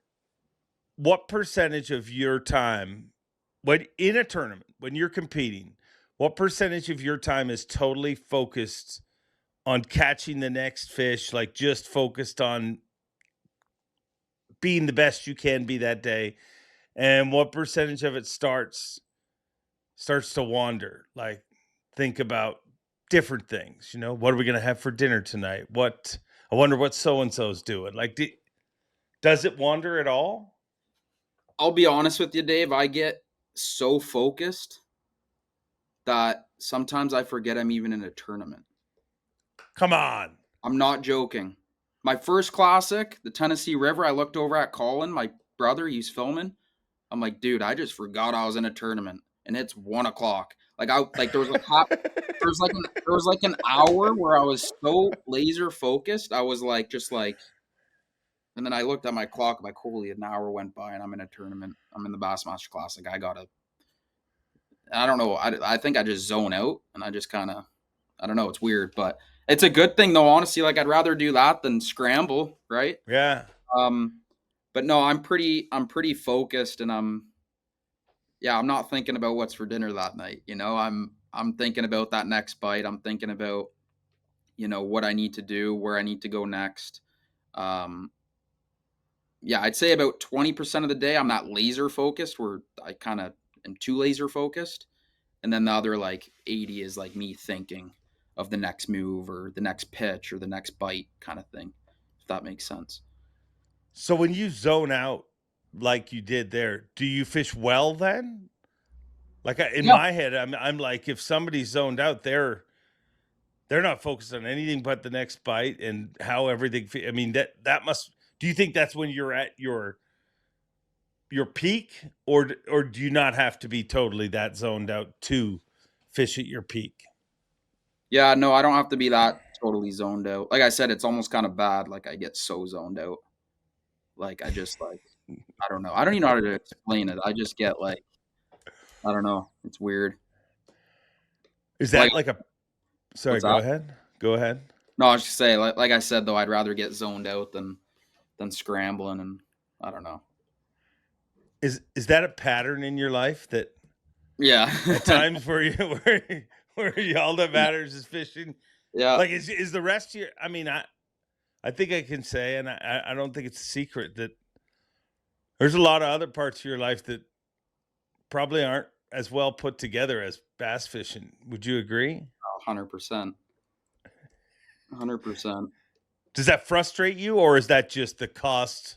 what percentage of your time, when in a tournament, when you're competing, what percentage of your time is totally focused on catching the next fish, like just focused on being the best you can be that day? And what percentage of it starts to wander? Like, think about different things. What are we going to have for dinner tonight? I wonder what so-and-so's doing. Like, does it wander at all? I'll be honest with you, Dave. I get so focused that sometimes I forget I'm even in a tournament. Come on. I'm not joking. My first classic, the Tennessee River, I looked over at Colin, my brother, he's filming. I'm like, dude, I just forgot I was in a tournament, and it's 1:00. There was like an hour where I was so laser focused. I was like, and then I looked at my clock. I'm like, holy, an hour went by, and I'm in a tournament. I'm in the Bassmaster Classic. I don't know. I think I just zone out, and I just kind of, I don't know. It's weird, but it's a good thing though. Honestly, like I'd rather do that than scramble, right? Yeah. But no, I'm pretty focused, and I'm not thinking about what's for dinner that night. I'm thinking about that next bite. I'm thinking about, what I need to do, where I need to go next. I'd say about 20% of the day I'm not laser focused, where I kind of am too laser focused. And then the other like 80 is like me thinking of the next move or the next pitch or the next bite kind of thing, if that makes sense. So when you zone out like you did there, do you fish well then? Like in Yeah. my head, I'm like, if somebody's zoned out, they're not focused on anything but the next bite and how everything. I mean, that must. Do you think that's when you're at your peak, or do you not have to be totally that zoned out to fish at your peak? Yeah, no, I don't have to be that totally zoned out. Like I said, it's almost kind of bad. Like I get so zoned out. Like I just like, I don't know. I don't even know how to explain it. I just get like, I don't know. It's weird. Is Like, that like a? Sorry, what's go that? ahead. Go ahead. No, I was just say like I said though, I'd rather get zoned out than scrambling, and I don't know. Is that a pattern in your life that Yeah. at times where all that matters is fishing? Yeah. Like is the rest of your? I mean, I think I can say, and I don't think it's a secret, that there's a lot of other parts of your life that probably aren't as well put together as bass fishing. Would you agree? 100%. 100%. Does that frustrate you, or is that just the cost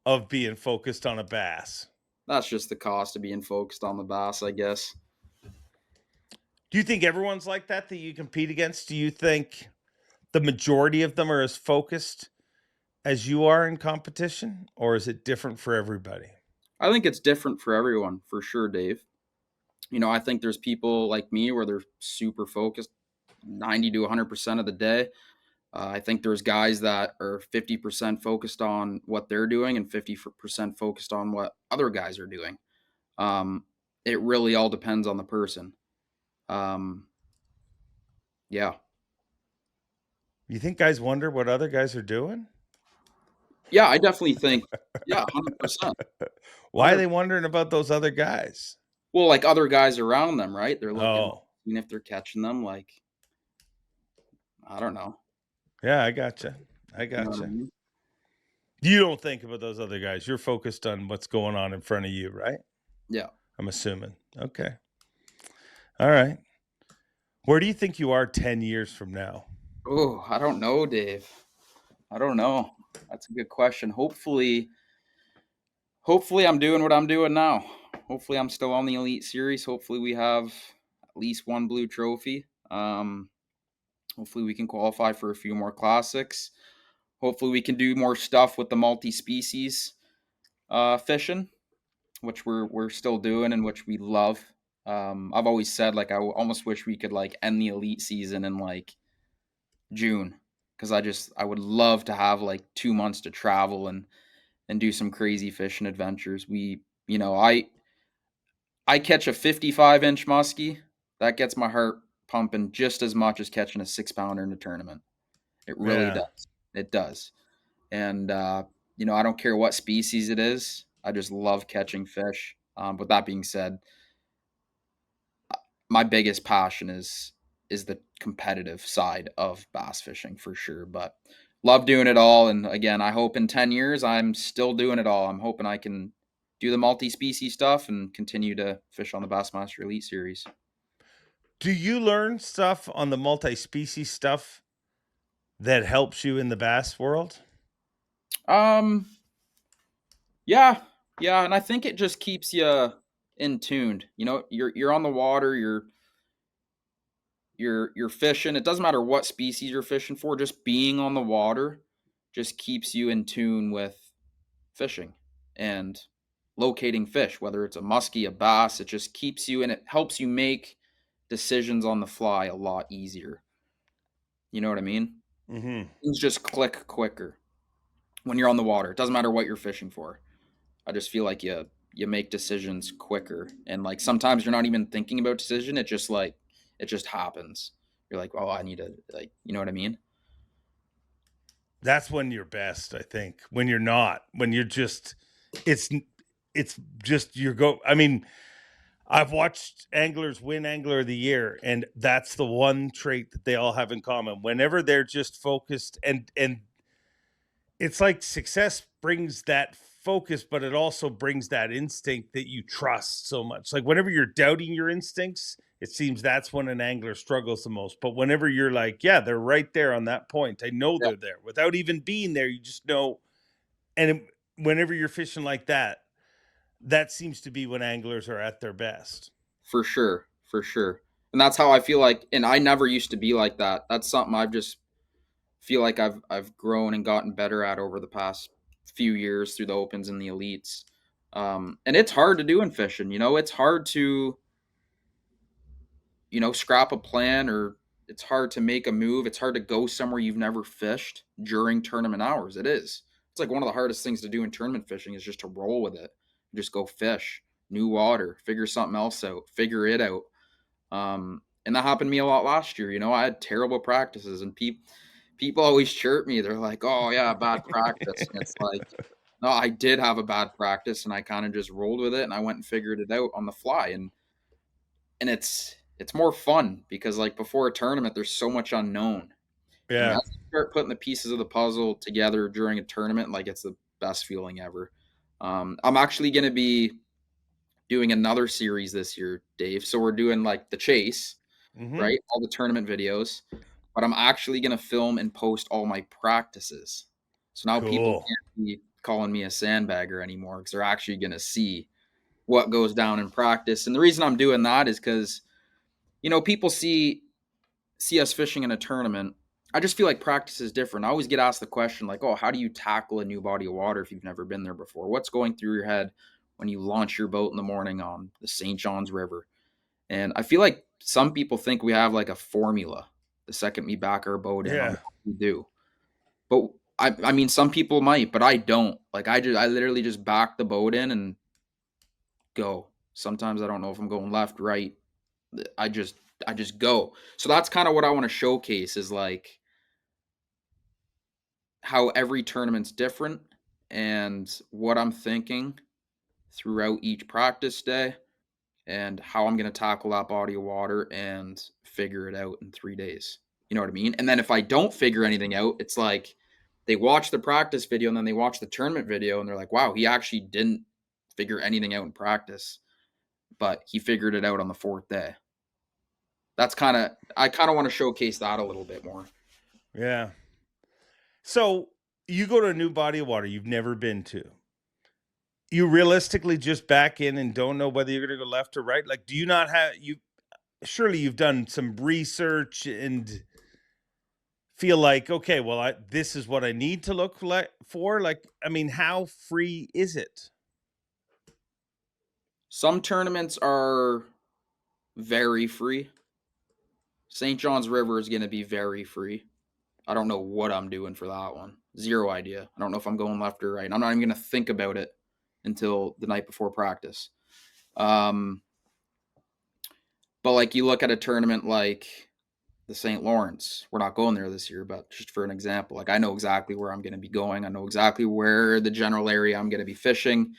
of being focused on a bass? That's just the cost of being focused on the bass, I guess. Do you think everyone's like that you compete against? Do you think the majority of them are as focused as you are in competition, or is it different for everybody? I think it's different for everyone, for sure, Dave. I think there's people like me where they're super focused 90 to 100% of the day. I think there's guys that are 50% focused on what they're doing and 50% focused on what other guys are doing. It really all depends on the person. Yeah. You think guys wonder what other guys are doing? Yeah, I definitely think, 100%. Why are they wondering about those other guys? Well, like other guys around them, right? They're looking, Oh, even if they're catching them, like, I don't know. yeah, I gotcha. I You know what I gotcha. mean? You don't think about those other guys. You're focused on what's going on in front of you, right? Yeah. I'm assuming. Okay. All right. Where do you think you are 10 years from now? Oh, I don't know, Dave. I don't know. That's a good question. Hopefully I'm doing what I'm doing now. Hopefully I'm still on the Elite Series. Hopefully we have at least one blue trophy. Hopefully we can qualify for a few more classics. Hopefully we can do more stuff with the multi-species fishing, which we're still doing and which we love. I've always said like I almost wish we could like end the Elite season in like June, because I would love to have like 2 months to travel and do some crazy fishing adventures. I catch a 55-inch muskie, that gets my heart pumping just as much as catching a 6-pounder in a tournament. It really Yeah. does. It does. And I don't care what species it is. I just love catching fish. But that being said, my biggest passion is the competitive side of bass fishing for sure. But love doing it all. And again, I hope in 10 years I'm still doing it all. I'm hoping I can do the multi-species stuff and continue to fish on the Bassmaster Elite Series. Do you learn stuff on the multi-species stuff that helps you in the bass world? Yeah, and I think it just keeps you in tuned. You're on the water, you're fishing. It doesn't matter what species you're fishing for. Just being on the water just keeps you in tune with fishing and locating fish, whether it's a muskie, a bass. It just keeps you, and it helps you make decisions on the fly a lot easier. You know what I mean? Mm-hmm. Things just click quicker when you're on the water. It doesn't matter what you're fishing for. I just feel like you make decisions quicker, and like sometimes you're not even thinking about decision. It just happens. You're like, oh, I need to, like, you know what I mean? That's when you're best, I think. When you're not, when you're just, it's just your go. I mean, I've watched anglers win Angler of the Year, and that's the one trait that they all have in common. Whenever they're just focused, and it's like success brings that focus, but it also brings that instinct that you trust so much. Like whenever you're doubting your instincts, it seems that's when an angler struggles the most. But whenever you're like, yeah, they're right there on that point, I know Yeah, they're there without even being there, you just know. And whenever you're fishing like that, that seems to be when anglers are at their best. for sure, for sure. And that's how I feel like. And I never used to be like that. That's something I've just feel like I've grown and gotten better at over the past few years through the opens and the elites. And it's hard to do in fishing. It's hard to scrap a plan, or it's hard to make a move. It's hard to go somewhere you've never fished during tournament hours. It is. It's like one of the hardest things to do in tournament fishing is just to roll with it. Just go fish, new water, figure something else out, figure it out. And that happened to me a lot last year. I had terrible practices, and people always chirp me. They're like, "Oh yeah, bad practice." And it's like, no, I did have a bad practice, and I kind of just rolled with it, and I went and figured it out on the fly. And it's more fun because like before a tournament, there's so much unknown. And Yeah. as you start putting the pieces of the puzzle together during a tournament, like it's the best feeling ever. I'm actually going to be doing another series this year, Dave. So we're doing like the chase, Mm-hmm. right? All the tournament videos, but I'm actually going to film and post all my practices. So now people Cool. can't be calling me a sandbagger anymore, because they're actually going to see what goes down in practice. And the reason I'm doing that is because people see us fishing in a tournament. I just feel like practice is different. I always get asked the question like, oh, how do you tackle a new body of water if you've never been there before? What's going through your head when you launch your boat in the morning on the St. John's River? And I feel like some people think we have like a formula the second we back our boat in on Yeah. what we do. But I mean, some people might, but I don't. Like I literally just back the boat in and go. Sometimes I don't know if I'm going left, right. I just I just go. So that's kind of what I want to showcase, is like how every tournament's different and what I'm thinking throughout each practice day, and how I'm going to tackle that body of water and figure it out in 3 days. You know what I mean? And then if I don't figure anything out, it's like they watch the practice video and then they watch the tournament video and they're like, wow, he actually didn't figure anything out in practice, but he figured it out on the 4th day. I kind of want to showcase that a little bit more. Yeah. So you go to a new body of water you've never been to. You realistically just back in and don't know whether you're going to go left or right. Like, do you not have you? Surely you've done some research and feel like, okay, well, this is what I need to look for. Like, I mean, how free is it? Some tournaments are very free. St. John's River is going to be very free. I don't know what I'm doing for that one. Zero idea. I don't know if I'm going left or right. I'm not even going to think about it until the night before practice. But like you look at a tournament like the St. Lawrence, we're not going there this year, but just for an example, like I know exactly where I'm going to be going. I know exactly where the general area I'm going to be fishing.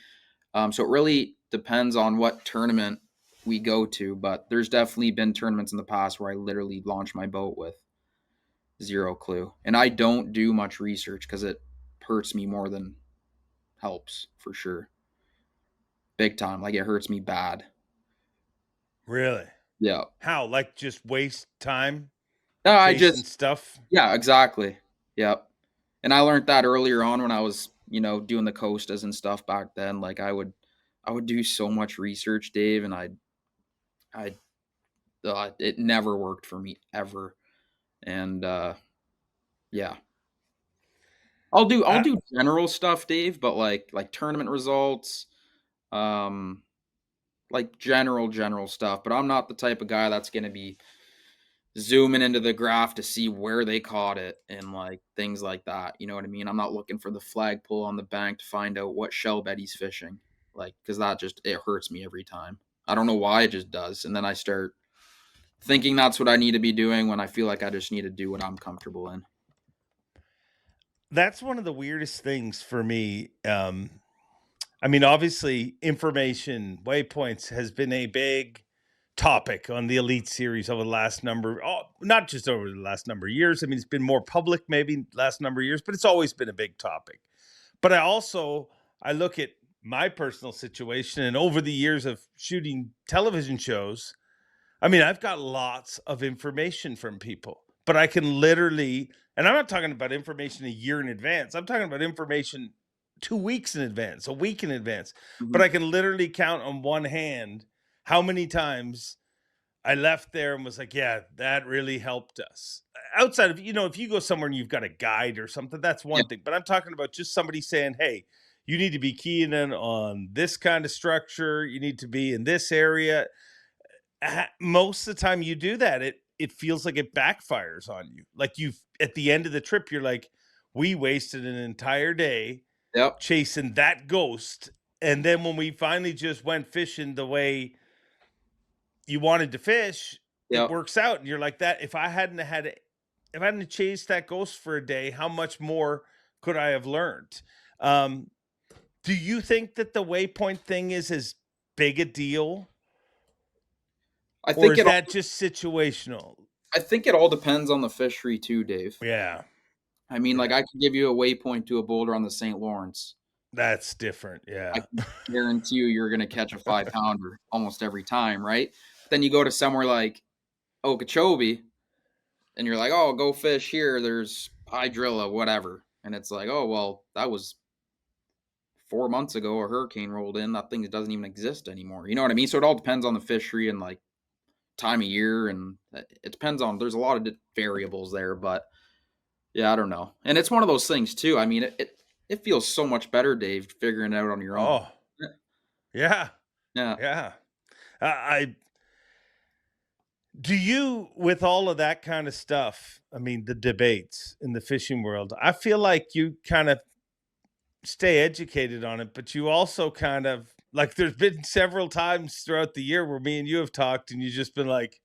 So it really depends on what tournament we go to, but there's definitely been tournaments in the past where I literally launched my boat with zero clue. And I don't do much research because it hurts me more than helps, for sure. Big time. Like it hurts me bad. Really? Yeah. How? Like just waste time No, chasing stuff? yeah, exactly. Yep. And I learned that earlier on when I was, doing the Costas and stuff back then. Like I would do so much research, Dave, and it never worked for me ever. And yeah, I'll do general stuff, Dave, but like tournament results, like general stuff. But I'm not the type of guy that's gonna be zooming into the graph to see where they caught it and like things like that. You know what I mean? I'm not looking for the flagpole on the bank to find out what shell bed he's fishing, like because it hurts me every time. I don't know why, it just does, and then I start thinking that's what I need to be doing when I feel like I just need to do what I'm comfortable in. That's one of the weirdest things for me. I mean, obviously, information waypoints has been a big topic on the Elite Series over the last not just over the last number of years. I mean, it's been more public maybe last number of years, but it's always been a big topic. But I look at my personal situation, and over the years of shooting television shows, I mean, I've got lots of information from people, but I can literally, and I'm not talking about information a year in advance. I'm talking about information 2 weeks in advance, a week in advance. But Mm-hmm. I can literally count on one hand how many times I left there and was like, yeah, that really helped us. Outside of, if you go somewhere and you've got a guide or something, that's Yeah. one thing. But I'm talking about just somebody saying, hey, you need to be keying in on this kind of structure. You need to be in this area. Most of the time you do that, it feels like it backfires on you. Like at the end of the trip, you're like, we wasted an entire day Yep. chasing that ghost. And then when we finally just went fishing the way you wanted to fish, it Yep. works out. And you're like that. If I hadn't chased that ghost for a day, how much more could I have learned? Do you think that the waypoint thing is as big a deal? I Or think is that just situational? I think it all depends on the fishery too, Dave. Yeah. I mean, like I could give you a waypoint to a boulder on the St. Lawrence. That's different. Yeah. I can guarantee you're going to catch a 5-pounder almost every time, right? Then you go to somewhere like Okeechobee, and you're like, oh, go fish here. There's hydrilla, whatever. And it's like, oh, well, that was 4 months ago. A hurricane rolled in. That thing doesn't even exist anymore. You know what I mean? So it all depends on the fishery and like time of year. And it depends on, there's a lot of variables there. But yeah, I don't know. And it's one of those things too. I mean, it feels so much better, Dave, figuring it out on your own. Oh, yeah. Yeah. Yeah. Do you, with all of that kind of stuff, I mean, the debates in the fishing world, I feel like you kind of stay educated on it, but you also kind of, like, there's been several times throughout the year where me and you have talked and you've just been like,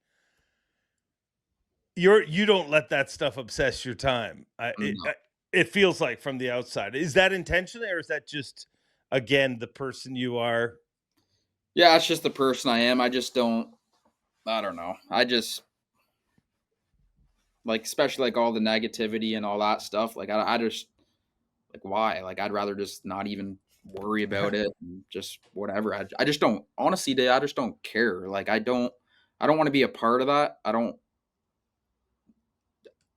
you don't let that stuff obsess your time. It feels like from the outside. Is that intentional, or is that just, again, the person you are? Yeah, it's just the person I am. I don't know. I just, like, especially like all the negativity and all that stuff. Like, I just, like, why? Like, I'd rather just not even worry about it and just whatever. I just don't, honestly, Dave, I just don't care. Like, I don't want to be a part of that. I don't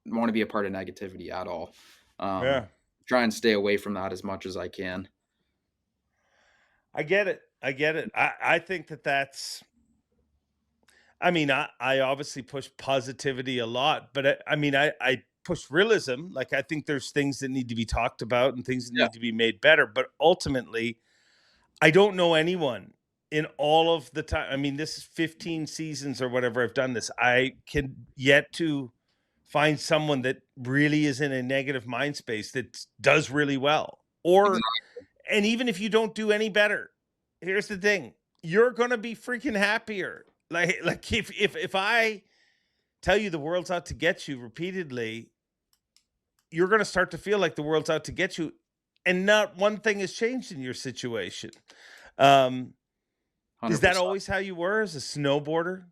want to be a part of negativity at all. Yeah. try and stay away from that as much as I can. I get it. I think that's, I mean, I obviously push positivity a lot, but I push realism. Like, I think there's things that need to be talked about and things that Yeah, need to be made better. But ultimately, I don't know anyone in all of the time. I mean, this is 15 seasons or whatever I've done this. I can yet to find someone that really is in a negative mind space that does really well. Or, exactly. and even if you don't do any better, here's the thing, you're going to be freaking happier. Like if I tell you the world's out to get you repeatedly, you're going to start to feel like the world's out to get you, and not one thing has changed in your situation. Um, is that 100%. always how you were as a snowboarder?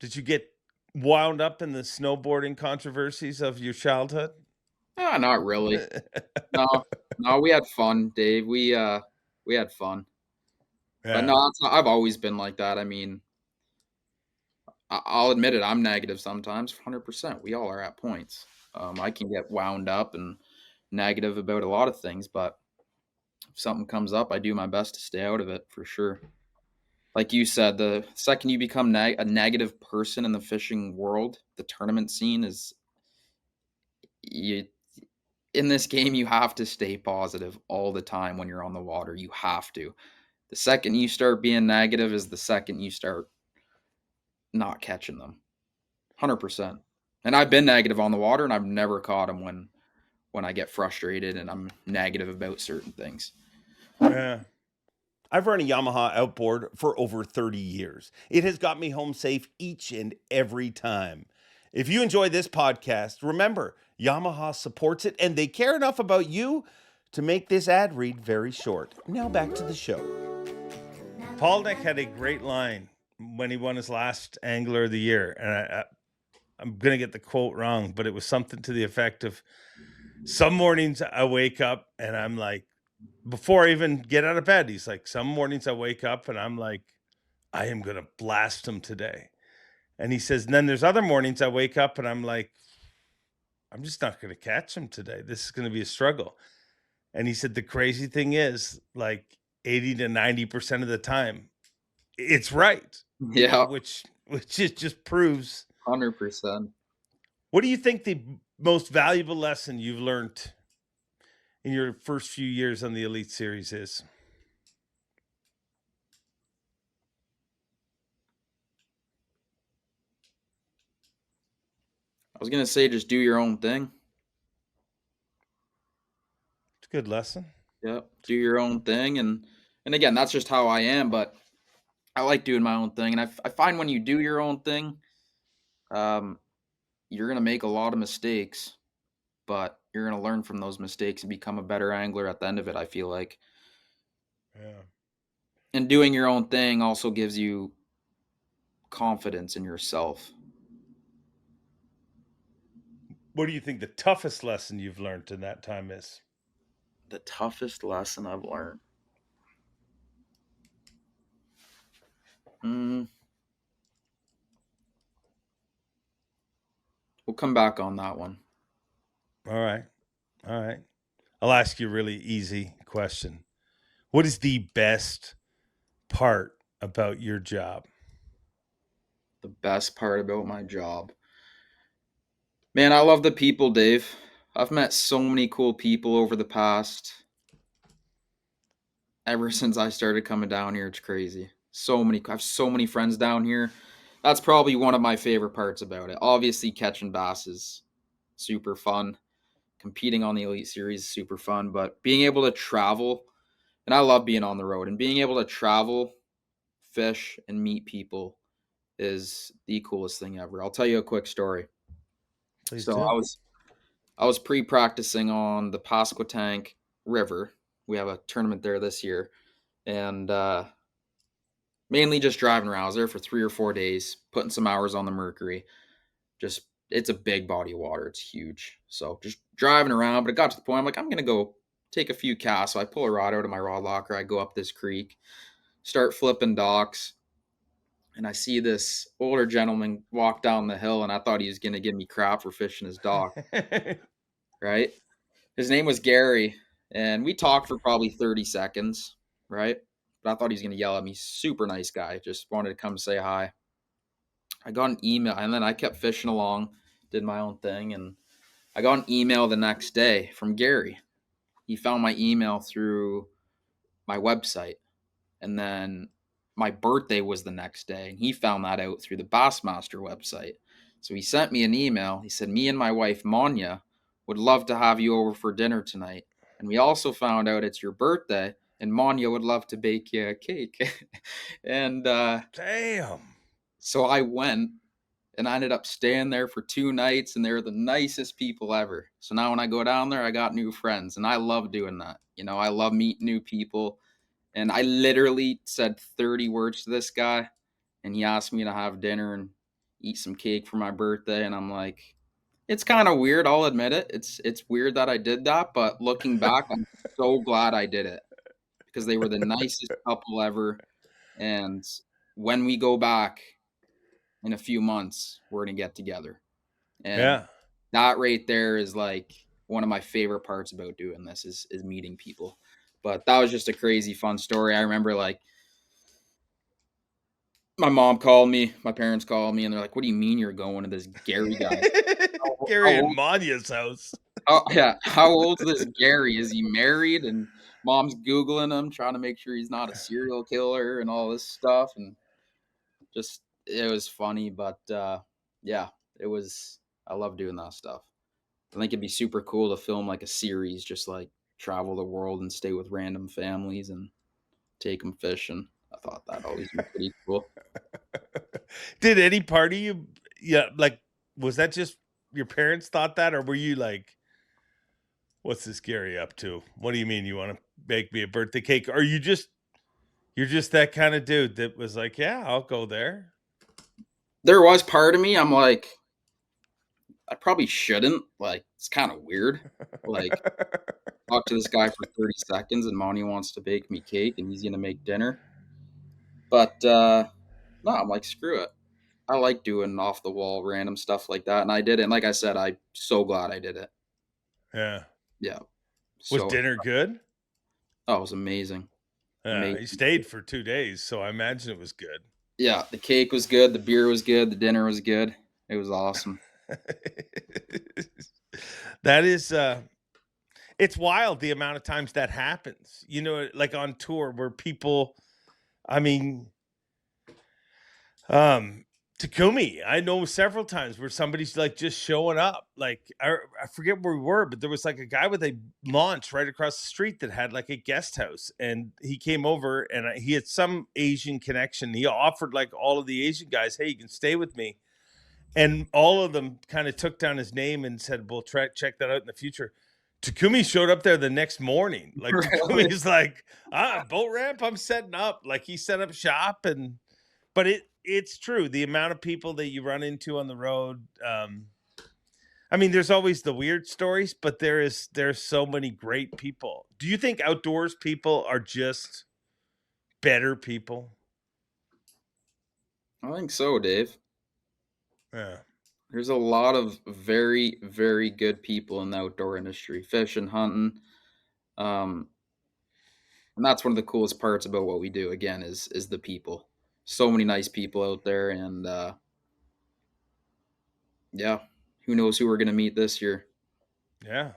Did you get wound up in the snowboarding controversies of your childhood? Not really. No, no, we had fun, Dave. We had fun. But Yeah. no, I've always been like that. I mean, I'll admit it. I'm negative sometimes. 100%. We all are at points. I can get wound up and negative about a lot of things, but if something comes up, I do my best to stay out of it for sure. Like you said, the second you become a negative person in the fishing world, the tournament scene is you. In this game, you have to stay positive all the time when you're on the water. You have to. The second you start being negative is the second you start not catching them. 100%. And I've been negative on the water, and I've never caught them when I get frustrated and I'm negative about certain things. Yeah. I've run a Yamaha outboard for over 30 years. It has got me home safe each and every time. If you enjoy this podcast, remember, Yamaha supports it and they care enough about you to make this ad read very short. Now back to the show. Paul Nick had a great line when he won his last Angler of the Year. And I'm going to get the quote wrong, but it was something to the effect of, some mornings I wake up and I'm like, before I even get out of bed, he's like, some mornings I wake up and I'm like, I am going to blast him today. And he says, and then there's other mornings I wake up and I'm like, I'm just not going to catch him today. This is going to be a struggle. And he said, the crazy thing is, like 80 to 90% of the time, it's right. Yeah, Which it just proves. 100%. What do you think the most valuable lesson you've learned in your first few years on the Elite Series is? I was going to say just do your own thing. It's a good lesson. Yep, do your own thing. And again, that's just how I am, but I like doing my own thing. And I find when you do your own thing, you're going to make a lot of mistakes, but you're going to learn from those mistakes and become a better angler at the end of it, I feel like. Yeah. And doing your own thing also gives you confidence in yourself. What do you think the toughest lesson you've learned in that time is? The toughest lesson I've learned. We'll come back on that one. All right. I'll ask you a really easy question. What is the best part about your job? The best part about my job. Man, I love the people, Dave. I've met so many cool people over the past. Ever since I started coming down here, it's crazy. I have so many friends down here. That's probably one of my favorite parts about it. Obviously, catching bass is super fun. Competing on the Elite Series is super fun, but being able to travel, and I love being on the road, and being able to travel, fish, and meet people is the coolest thing ever. I'll tell you a quick story. Please So do. I was pre-practicing on the Pasquotank River. We have a tournament there this year, and mainly just driving around. I was there for 3 or 4 days, putting some hours on the Mercury. Just it's a big body of water. It's huge. So just driving around, but it got to the point I'm like, I'm gonna go take a few casts. So I pull a rod out of my rod locker. I go up this creek, start flipping docks, and I see this older gentleman walk down the hill, and I thought he was gonna give me crap for fishing his dock, right? His name was Gary, and we talked for probably 30 seconds, right? But I thought he was going to yell at me. Super nice guy. Just wanted to come say hi. I got an email, and then I kept fishing along, did my own thing, and I got an email the next day from Gary. He found my email through my website, and then my birthday was the next day, and he found that out through the Bassmaster website. So he sent me an email. He said, me and my wife, Manya, would love to have you over for dinner tonight. And we also found out it's your birthday, and Manya would love to bake you a cake. And Damn. so I went, and I ended up staying there for 2 nights, and they were the nicest people ever. So now when I go down there, I got new friends, and I love doing that. You know, I love meeting new people. And I literally said 30 words to this guy, and he asked me to have dinner and eat some cake for my birthday. And I'm like, it's kind of weird. I'll admit it. It's weird that I did that, but looking back, I'm so glad I did it because they were the nicest couple ever. And when we go back in a few months, we're gonna get together. And Yeah. that right there is like one of my favorite parts about doing this is meeting people. But that was just a crazy fun story. I remember like my mom called me, my parents called me, and they're like, "What do you mean you're going to this Gary guy? How Gary and old? Manya's house. Oh yeah, how old's this Gary? Is he married?" And mom's googling him, trying to make sure he's not a serial killer and all this stuff. And just it was funny, but yeah, it was. I love doing that stuff. I think it'd be super cool to film like a series, just like travel the world and stay with random families and take them fishing. I thought that'd always be pretty cool. Did any part of you, yeah, like, was that just your parents thought that, or were you like, what's this Gary up to? What do you mean you want to bake me a birthday cake? Are you just, you're just that kind of dude that was like, yeah, I'll go there. There was part of me, I'm like, I probably shouldn't. Like, it's kind of weird. Like, talk to this guy for 30 seconds and Monty wants to bake me cake and he's going to make dinner. But no, I'm like, screw it. I like doing off the wall random stuff like that. And I did it. And like I said, I'm so glad I did it. Yeah. Yeah. Was So, dinner good? oh, it was amazing. Yeah, he Amazing. stayed for 2 days, so I imagine it was good. Yeah. The cake was good. The beer was good. The dinner was good. It was awesome. That is it's wild the amount of times that happens. You know, like on tour where people, I mean, Takumi, I know several times where somebody's like just showing up. Like I forget where we were, but there was like a guy with a launch right across the street that had like a guest house, and he came over and he had some Asian connection. He offered like all of the Asian guys, "Hey, you can stay with me." And all of them kind of took down his name and said, "We'll check that out in the future." Takumi showed up there the next morning. Like Really? Takumi's like, boat ramp, I'm setting up. Like he set up shop, and but it's true. The amount of people that you run into on the road. I mean, there's always the weird stories, but there's so many great people. Do you think outdoors people are just better people? I think so, Dave. Yeah. There's a lot of very, very good people in the outdoor industry, fishing, hunting. Um, and that's one of the coolest parts about what we do, again, is the people. So many nice people out there, and yeah, who knows who we're gonna meet this year. Yeah.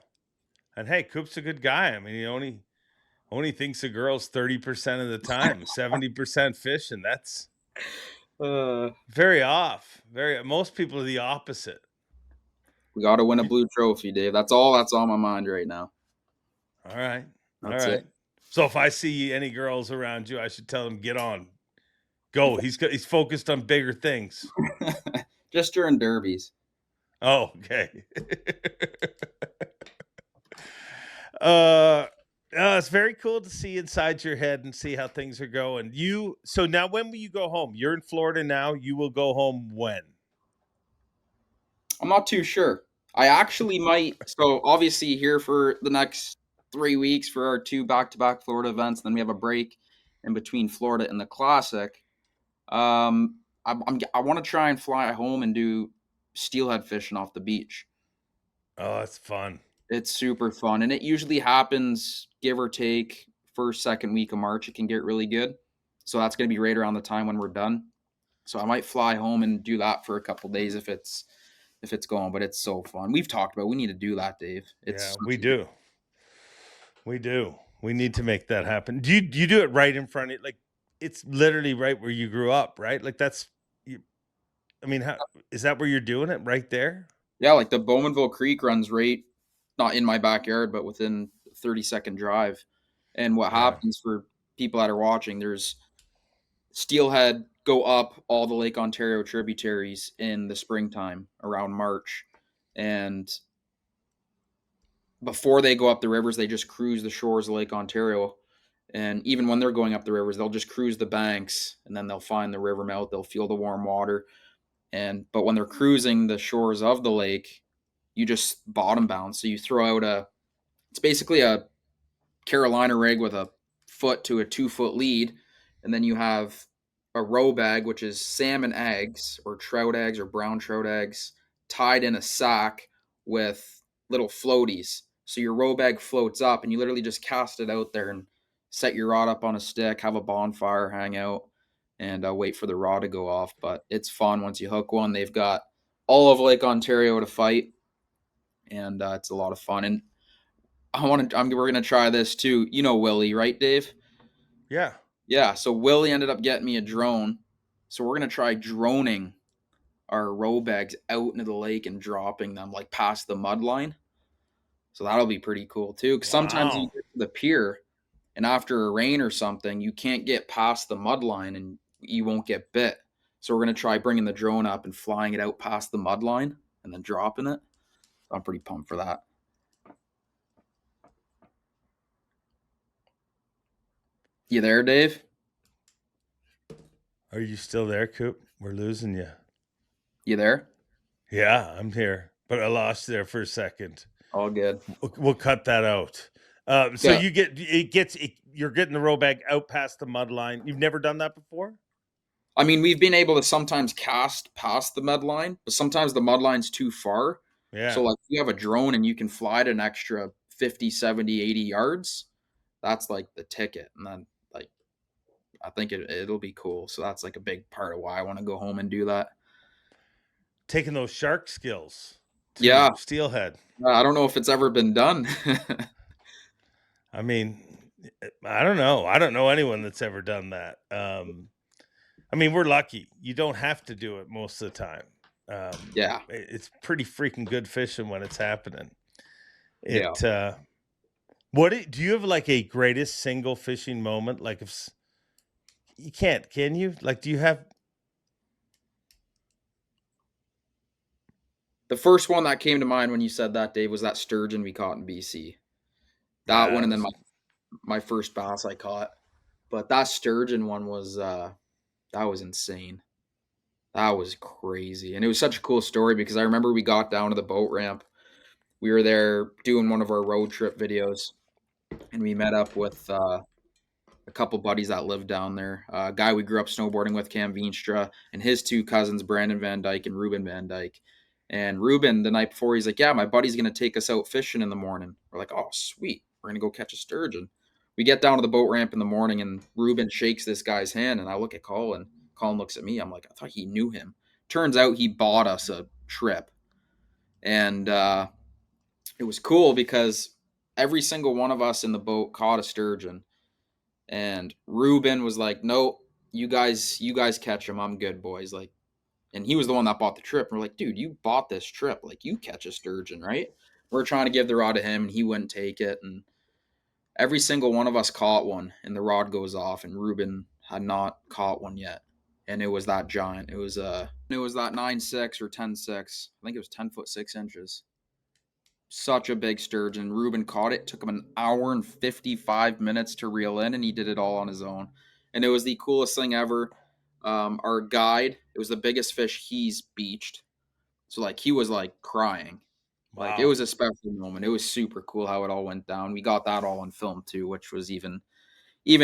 And hey, Coop's a good guy. I mean, he only thinks a girl's 30% of the time, 70% fishing. That's Uh, very off. Very most people are the opposite. we got to win a blue trophy, Dave. That's all that's on my mind right now. All right. All That's it. right. So if I see any girls around you, I should tell them get on. Go. He's focused on bigger things. Just during derbies. Oh, okay. uh it's very cool to see inside your head and see how things are going. So now when will you go home? You're in Florida now. You will go home when? I'm not too sure. I actually might. So obviously here for the next 3 weeks for our two back-to-back Florida events. Then we have a break in between Florida and the Classic. I want to try and fly home and do steelhead fishing off the beach. Oh, that's fun. It's super fun, and it usually happens, give or take, first, second week of March. It can get really good. So that's going to be right around the time when we're done. So I might fly home and do that for a couple days if it's going, but it's so fun. We've talked about we need to do that, Dave. Yeah, It's we do. We do. We need to make that happen. Do you do it right in front of like it's literally right where you grew up, right? Like that's you, I mean, how is that where you're doing it right there? yeah, like the Bowmanville Creek runs right not in my backyard, but within 30-second drive. And what Yeah. happens for people that are watching, there's Steelhead go up all the Lake Ontario tributaries in the springtime around March. And before they go up the rivers, they just cruise the shores of Lake Ontario. And even when they're going up the rivers, they'll just cruise the banks and then they'll find the river mouth, they'll feel the warm water. But when they're cruising the shores of the lake, you just bottom bounce. So you throw out it's basically a Carolina rig with a foot to a 2-foot lead, and then you have a row bag, which is salmon eggs or trout eggs or brown trout eggs tied in a sack with little floaties. So your row bag floats up, and you literally just cast it out there and set your rod up on a stick, have a bonfire, hang out, and wait for the rod to go off. But it's fun once you hook one. They've got all of Lake Ontario to fight, and it's a lot of fun. And we're gonna try this too. You know Willie, right, Dave? Yeah. Yeah. So Willie ended up getting me a drone. So we're gonna try droning our row bags out into the lake and dropping them like past the mud line. So that'll be pretty cool too. Because sometimes you Wow. get to the pier and after a rain or something, you can't get past the mud line and you won't get bit. So we're gonna try bringing the drone up and flying it out past the mud line and then dropping it. I'm pretty pumped for that. You there, Dave? Are you still there, Coop? We're losing you. You there? Yeah, I'm here, but I lost you there for a second. All good. We'll cut that out. So Yeah. you're getting the row bag out past the mud line. You've never done that before? I mean, we've been able to sometimes cast past the mud line, but sometimes the mud line's too far. So, Yeah. like, you have a drone and you can fly it an extra 50, 70, 80 yards. That's like the ticket. And then, like, I think it'll be cool. So, that's like a big part of why I want to go home and do that. Taking those shark skills to Yeah. steelhead. I don't know if it's ever been done. I mean, I don't know. I don't know anyone that's ever done that. I mean, we're lucky. You don't have to do it most of the time. Yeah. It's pretty freaking good fishing when it's happening. Yeah. Do you have like a greatest single fishing moment? Like if you can't, can you? Like, do you have? The first one that came to mind when you said that, Dave, was that sturgeon we caught in BC. That one, and then my first bass I caught. But that sturgeon one was that was insane. That was crazy. And it was such a cool story because I remember we got down to the boat ramp. We were there doing one of our road trip videos, and we met up with a couple buddies that lived down there. A guy we grew up snowboarding with, Cam Veenstra, and his two cousins, Brandon Van Dyke and Ruben Van Dyke. And Ruben, the night before, he's like, yeah, my buddy's going to take us out fishing in the morning. We're like, oh, sweet. We're going to go catch a sturgeon. We get down to the boat ramp in the morning, and Ruben shakes this guy's hand, and I look at Colin. Colin looks at me. I'm like, I thought he knew him. Turns out he bought us a trip. And it was cool because every single one of us in the boat caught a sturgeon. And Ruben was like, "No, you guys catch him. I'm good, boys." Like, and he was the one that bought the trip. And we're like, "Dude, you bought this trip. Like, you catch a sturgeon, right?" We're trying to give the rod to him, and he wouldn't take it. And every single one of us caught one, and the rod goes off, and Ruben had not caught one yet. And it was that giant. It was that 9.6 or 10.6. I think it was 10 foot 6 inches. Such a big sturgeon. Ruben caught it. Took him an hour and 55 minutes to reel in, and he did it all on his own. And it was the coolest thing ever. Our guide, it was the biggest fish he's beached. So, like, he was, like, crying. Like, it Wow. was a special moment. It was super cool how it all went down. We got that all on film, too, which was even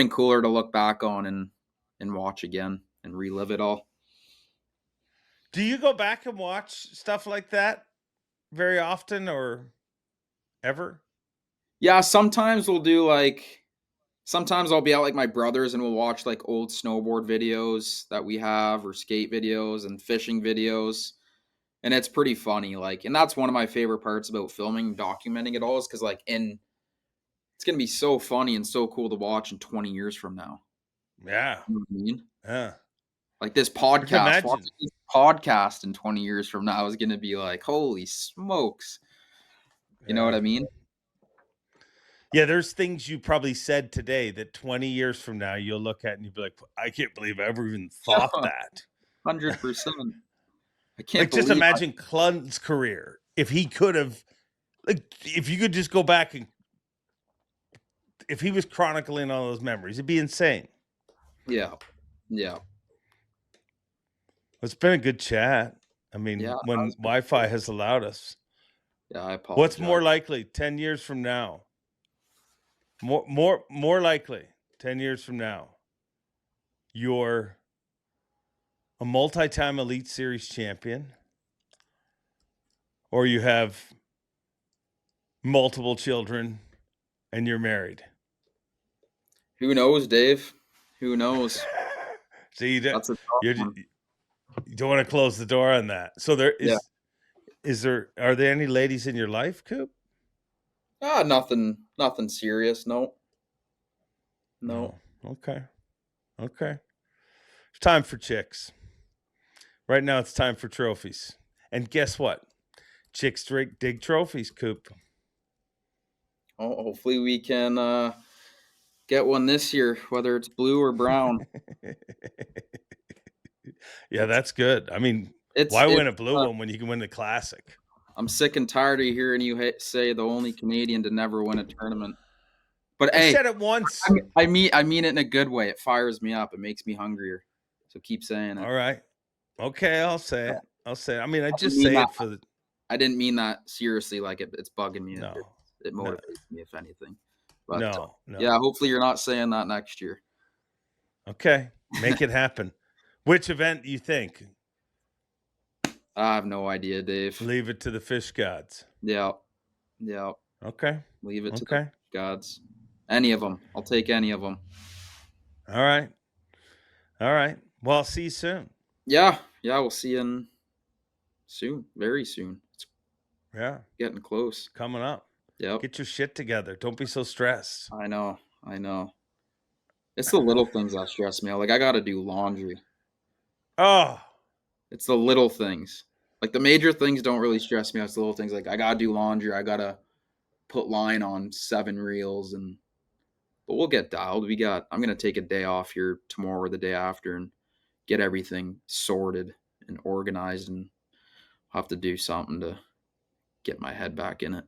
cooler to look back on and watch again and relive it all. Do you go back and watch stuff like that very often, or? ever? Yeah, sometimes we'll do like, sometimes I'll be out like my brothers and we'll watch like old snowboard videos that we have or skate videos and fishing videos. And it's pretty funny. Like, and that's one of my favorite parts about filming, documenting it all is because like it's going to be so funny and so cool to watch in 20 years from now. Yeah. You know what I mean? Yeah. Like this I can podcast, imagine. watching this podcast in 20 years from now is going to be like, holy smokes. You know what Yeah. I mean? Yeah, there's things you probably said today that 20 years from now you'll look at and you'll be like, I can't believe I ever even thought that. 100%. I can't Like, just believe imagine Clunn's career if he could have, like, if you could just go back and if he was chronicling all those memories, it'd be insane. Yeah. Yeah. It's been a good chat. I mean, Yeah, when Wi-Fi has allowed us. Yeah, I apologize. What's more likely 10 years from now? More likely 10 years from now, you're a multi-time Elite Series champion, or you have multiple children and you're married? Who knows, Dave? Who knows? So you That's a tough one. don't want to close the door on that. So there Yeah. are there any ladies in your life, Coop? Nothing serious. No. Okay. It's time for chicks. Right now it's time for trophies. And guess what? Chicks dig trophies, Coop. Oh, hopefully we can get one this year, whether it's blue or brown. Yeah, that's good. I mean, why win a blue one when you can win the classic? I'm sick and tired of hearing you say the only Canadian to never win a tournament. But I hey, said it once. I mean it in a good way. It fires me up. It makes me hungrier. So keep saying it. All right. Okay, I'll say it. I mean, I just mean say that. it for the. I didn't mean that seriously. Like it's bugging me. No. It motivates me, if anything. But No. yeah, hopefully you're not saying that next year. Okay, make it happen. Which event do you think? I have no idea, Dave. Leave it to the fish gods. Yeah. Okay. Leave it to the gods. Any of them. I'll take any of them. All right. Well, I'll see you soon. Yeah. We'll see you soon. Very soon. It's getting close. Coming up. Yep. Get your shit together. Don't be so stressed. I know. It's the little things that stress me out. Like I got to do laundry. Oh. It's the little things. Like the major things don't really stress me out. It's the little things. Like I got to do laundry. I got to put line on 7 reels but we'll get dialed. I'm going to take a day off here tomorrow or the day after and get everything sorted and organized, and I'll have to do something to get my head back in it.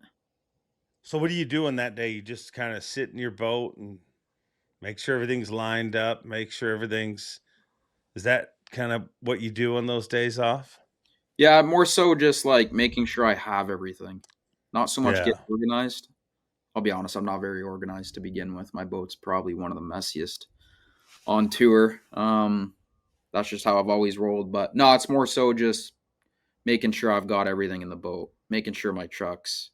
So what are you doing that day? You just kind of sit in your boat and make sure everything's lined up, make sure everything's... Is that kind of what you do on those days off? Yeah, more so just like making sure I have everything. Not so much get organized. I'll be honest, I'm not very organized to begin with. My boat's probably one of the messiest on tour. That's just how I've always rolled. But no, it's more so just making sure I've got everything in the boat, making sure my truck's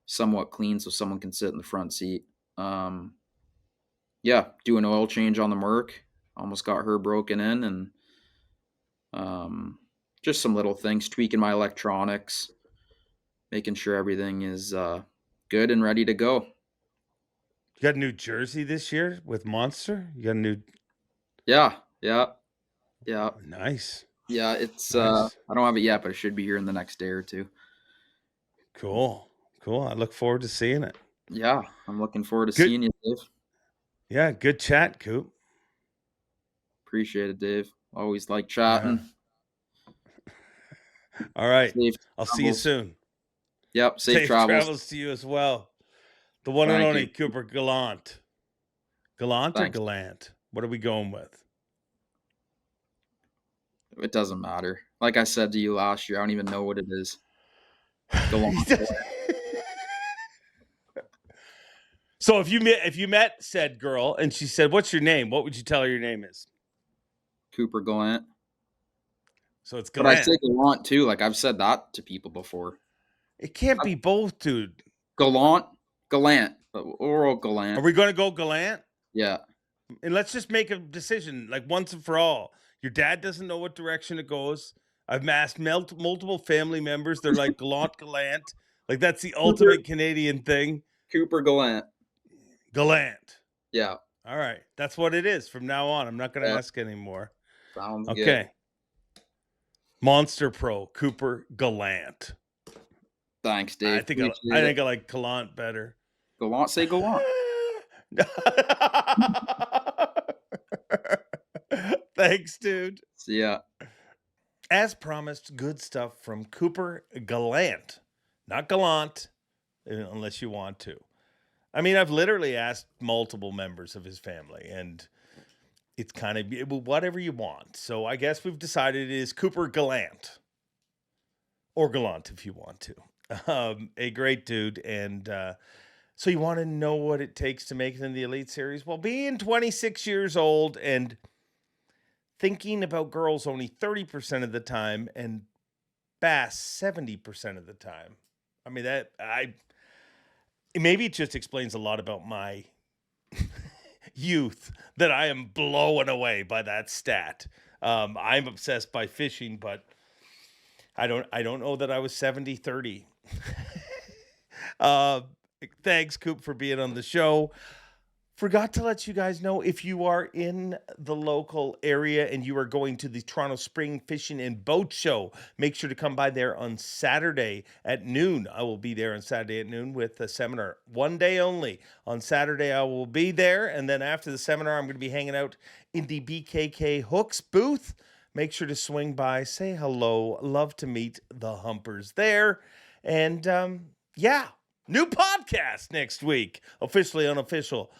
somewhat clean so someone can sit in the front seat. Yeah, do an oil change on the Merc. Almost got her broken in, and just some little things, tweaking my electronics, making sure everything is good and ready to go. You got a new jersey this year with Monster? You got a new... Yeah. Nice. Yeah, it's I don't have it yet, but it should be here in the next day or two. Cool. I look forward to seeing it. Yeah, I'm looking forward to seeing you, Dave. Yeah, good chat, Coop. Appreciate it, Dave. Always like chatting. Yeah. All right. I'll see you soon. Yep, safe travels to you as well. The one and only Cooper Gallant. Gallant or Gallant? What are we going with? It doesn't matter. Like I said to you last year, I don't even know what it is. Gallant. So if you met said girl and she said, "What's your name?" What would you tell her your name is? Cooper Gallant. So it's Gallant. But I say Gallant too. Like I've said that to people before. It can't be both, dude. Gallant, or Are Gallant. we going to go Gallant? Yeah. And let's just make a decision, like once and for all. Your dad doesn't know what direction it goes. I've asked multiple family members. They're like Gallant. Like that's the ultimate Canadian thing. Cooper Gallant. Gallant. Yeah. All right. That's what it is from now on. I'm not going to ask anymore. Sounds good. Okay. Monster Pro, Cooper Gallant. Thanks, Dave. I think I like Gallant better. Gallant, say Gallant. Thanks, dude. See ya. As promised, good stuff from Cooper Gallant. Not Gallant, unless you want to. I mean, I've literally asked multiple members of his family, and it's kind of whatever you want. So I guess we've decided it is Cooper Gallant. Or Gallant, if you want to. A great dude, and so you want to know what it takes to make it in the Elite Series? Well, being 26 years old and thinking about girls only 30% of the time and bass 70% of the time. I mean, maybe it just explains a lot about my youth that I am blown away by that stat. I'm obsessed by fishing, but I don't know that I was 70-30. Thanks, Coop, for being on the show. Forgot to let you guys know, if you are in the local area and you are going to the Toronto Spring Fishing and Boat Show, make sure to come by there on Saturday at noon. I will be there on Saturday at noon with a seminar. One day only. On Saturday, I will be there. And then after the seminar, I'm going to be hanging out in the BKK Hooks booth. Make sure to swing by, say hello. Love to meet the humpers there. And new podcast next week. Officially unofficial.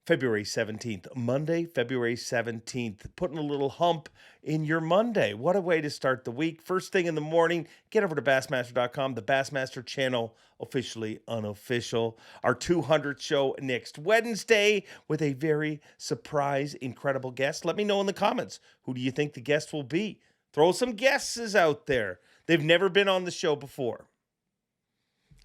February 17th, Monday, February 17th, putting a little hump in your Monday. What a way to start the week. First thing in the morning, get over to Bassmaster.com, the Bassmaster channel, officially unofficial. Our 200th show next Wednesday with a very surprise, incredible guest. Let me know in the comments, who do you think the guest will be? Throw some guesses out there. They've never been on the show before.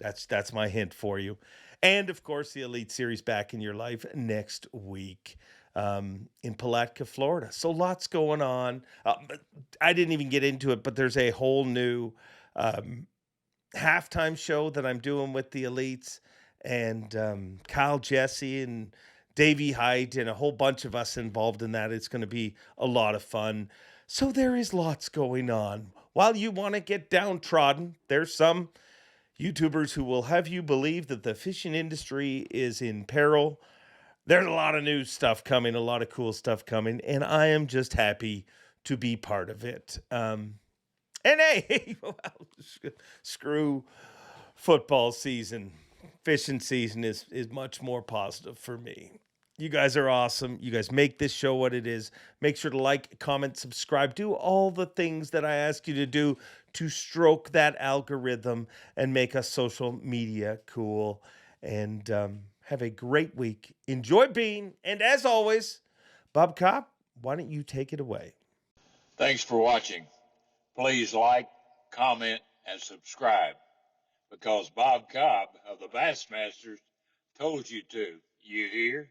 That's my hint for you. And, of course, the Elite Series back in your life next week in Palatka, Florida. So lots going on. I didn't even get into it, but there's a whole new halftime show that I'm doing with the Elites. And Kyle Jesse and Davey Height and a whole bunch of us involved in that. It's going to be a lot of fun. So there is lots going on. While you want to get downtrodden, there's some YouTubers who will have you believe that the fishing industry is in peril. There's a lot of new stuff coming, a lot of cool stuff coming, and I am just happy to be part of it. And hey, well, screw football season. Fishing season is much more positive for me. You guys are awesome. You guys make this show what it is. Make sure to like, comment, subscribe. Do all the things that I ask you to do to stroke that algorithm and make us social media cool. And have a great week. Enjoy being. And as always, Bob Copp, why don't you take it away? Thanks for watching. Please like, comment, and subscribe, because Bob Cobb of the Bassmasters told you to. You hear?